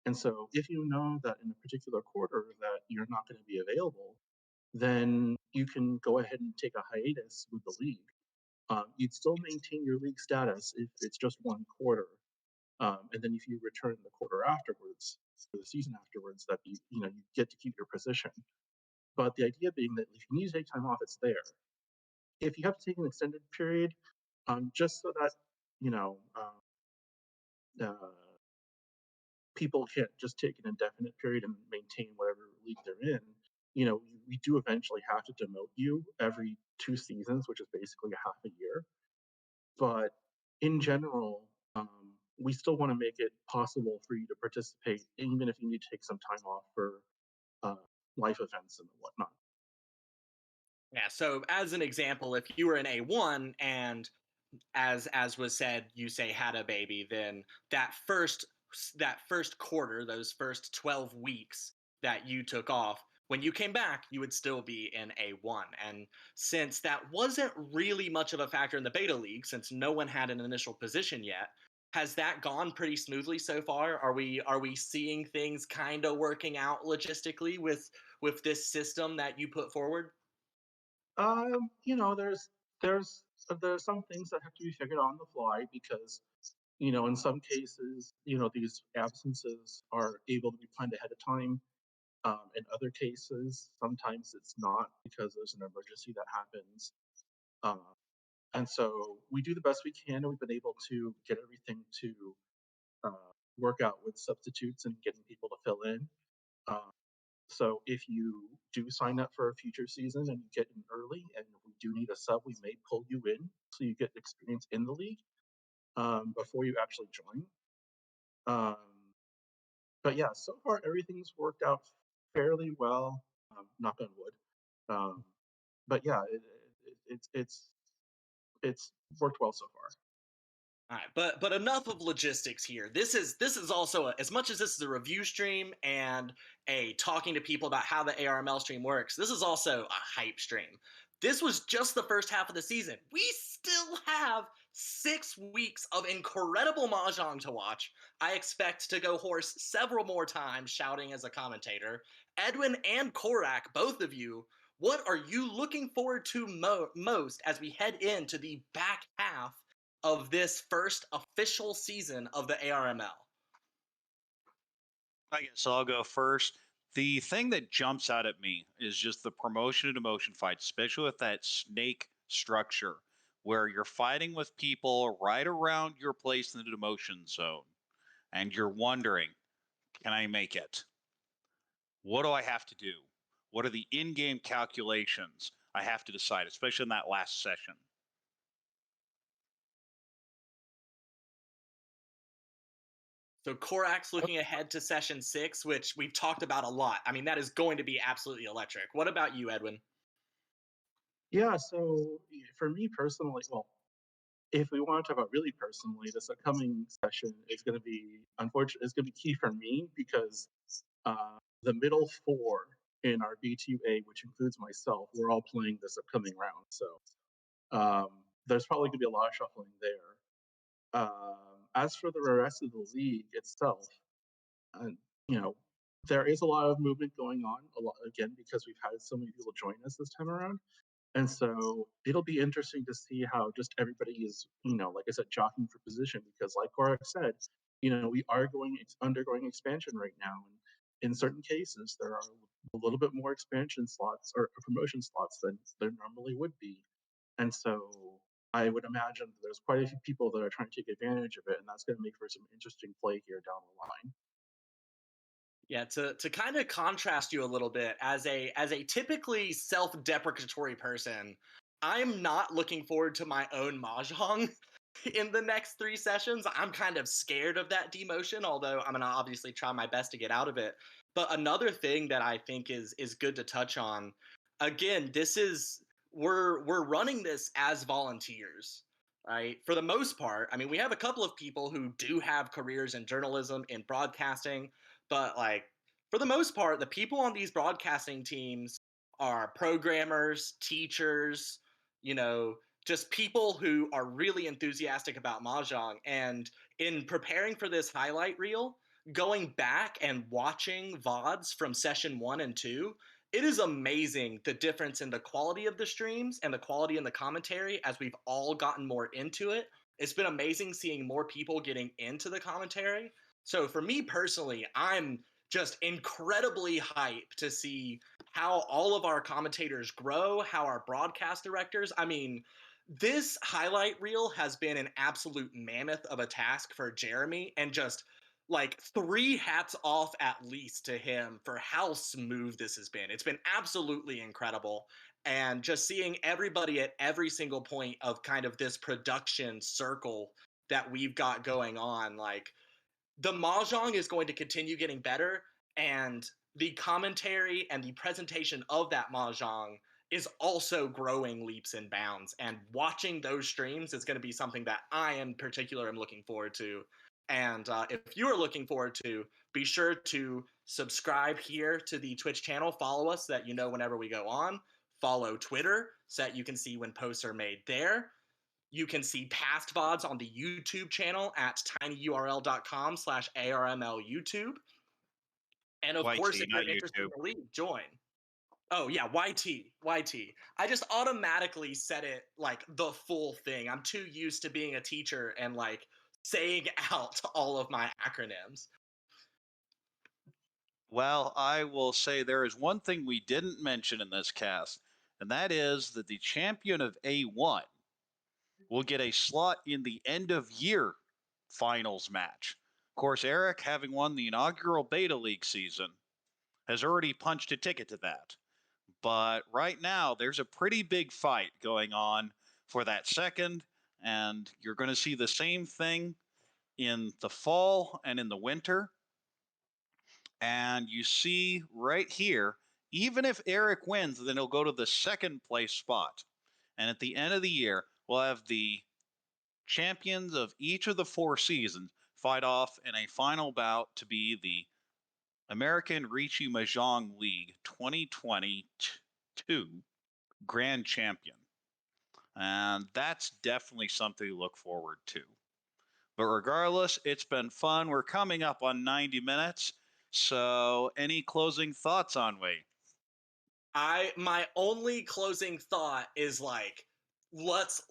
And so if you know that in a particular quarter that you're not going to be available, then you can go ahead and take a hiatus with the league. You'd still maintain your league status if it's just one quarter. And then if you return the quarter afterwards, for the season afterwards, that you get to keep your position. But the idea being that if you need to take time off, it's there. If you have to take an extended period, just so that people can't just take an indefinite period and maintain whatever league they're in, we do eventually have to demote you every 2 seasons, which is basically a half a year. But in general, we still want to make it possible for you to participate, even if you need to take some time off for life events and whatnot. Yeah, so as an example, if you were in A1 and as was said, you say had a baby, then that first quarter, those first 12 weeks that you took off, when you came back, you would still be in A1. And since that wasn't really much of a factor in the beta league, since no one had an initial position yet, has that gone pretty smoothly so far? Are we seeing things kind of working out logistically with this system that you put forward? There's some things that have to be figured out on the fly because in some cases these absences are able to be planned ahead of time. In other cases, sometimes it's not because there's an emergency that happens. And so we do the best we can, and we've been able to get everything to work out with substitutes and getting people to fill in. So if you do sign up for a future season and you get in early, and if we do need a sub, we may pull you in so you get experience in the league before you actually join. But yeah, so far everything's worked out fairly well. Knock on wood. But yeah, it's worked well so far. All right, but enough of logistics here. This is also as much as this is a review stream and a talking to people about how the ARML stream works. This is also a hype stream. This was just the first half of the season. We still have 6 weeks of incredible mahjong to watch. I expect to go hoarse several more times shouting as a commentator. Edwin and Korak, both of you, what are you looking forward to most as we head into the back half of this first official season of the ARML? I guess I'll go first. The thing that jumps out at me is just the promotion and demotion fights, especially with that snake structure where you're fighting with people right around your place in the demotion zone and you're wondering, can I make it? What do I have to do? What are the in-game calculations I have to decide, especially in that last session? So Korak's looking ahead to session 6, which we've talked about a lot. I mean, that is going to be absolutely electric. What about you, Edwin? Yeah, so for me personally, well, if we want to talk about really personally, this upcoming session is going to be, unfortunately, it's going to be key for me because the middle 4 in our B2A, which includes myself, we're all playing this upcoming round. So there's probably going to be a lot of shuffling there. As for the rest of the league itself, there is a lot of movement going on, again, because we've had so many people join us this time around. And so it'll be interesting to see how just everybody is, like I said, jockeying for position, because like Korak said, we are undergoing expansion right now. And in certain cases, there are a little bit more expansion slots or promotion slots than there normally would be. And so I would imagine that there's quite a few people that are trying to take advantage of it, and that's going to make for some interesting play here down the line. Yeah, to kind of contrast you a little bit, as a typically self-deprecatory person, I'm not looking forward to my own mahjong in the next 3 sessions. I'm kind of scared of that demotion, although I'm gonna obviously try my best to get out of it. But another thing that I think is good to touch on, again, this is we're running this as volunteers, right? For the most part, I mean, we have a couple of people who do have careers in journalism, in broadcasting. But like for the most part, the people on these broadcasting teams are programmers, teachers, just people who are really enthusiastic about Mahjong. And in preparing for this highlight reel, going back and watching VODs from session 1 and 2, it is amazing the difference in the quality of the streams and the quality in the commentary as we've all gotten more into it. It's been amazing seeing more people getting into the commentary. So for me personally, I'm just incredibly hyped to see how all of our commentators grow, how our broadcast directors, I mean, this highlight reel has been an absolute mammoth of a task for Jeremy, and just like 3 hats off at least to him for how smooth this has been. It's been absolutely incredible. And just seeing everybody at every single point of kind of this production circle that we've got going on, like the Mahjong is going to continue getting better, and the commentary and the presentation of that Mahjong is also growing leaps and bounds. And watching those streams is going to be something that I in particular am looking forward to. And if you are looking forward to, be sure to subscribe here to the Twitch channel. Follow us so that you know whenever we go on. Follow Twitter so that you can see when posts are made there. You can see past VODs on the YouTube channel at tinyurl.com/ARMLYouTube. And of course, YT, if you're not interested in YouTube. the league, join. Oh yeah, YT. I just automatically said it like the full thing. I'm too used to being a teacher and like saying out all of my acronyms. Well, I will say there is one thing we didn't mention in this cast, and that is that the champion of A1 will get a slot in the end of year finals match. Of course, Eric, having won the inaugural Beta League season, has already punched a ticket to that. But right now, there's a pretty big fight going on for that second, and you're going to see the same thing in the fall and in the winter. And you see right here, even if Eric wins, then he'll go to the second place spot. And at the end of the year, we'll have the champions of each of the 4 seasons fight off in a final bout to be the American Riichi Mahjong League 2022 Grand Champion. And that's definitely something to look forward to. But regardless, it's been fun. We're coming up on 90 minutes. So any closing thoughts on Wei? My only closing thought is like, let's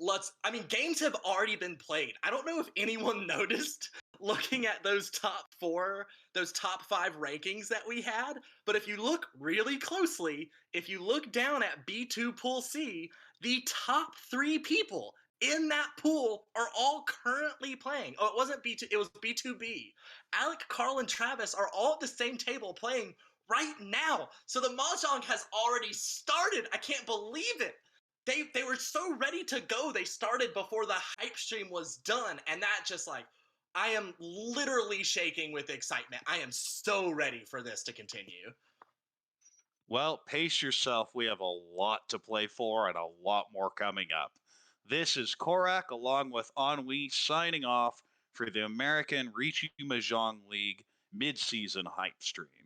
I mean, games have already been played. I don't know if anyone noticed looking at those top 5 rankings that we had, but if you look really closely, if you look down at B2 Pool C, the top 3 people in that pool are all currently playing. Oh, it wasn't B2, it was B2B. Alec, Carl, and Travis are all at the same table playing right now. So the Mahjong has already started. I can't believe it. They were so ready to go. They started before the hype stream was done. And that just like, I am literally shaking with excitement. I am so ready for this to continue. Well, pace yourself. We have a lot to play for and a lot more coming up. This is Korak along with Ennui signing off for the American Riichi Mahjong League mid-season hype stream.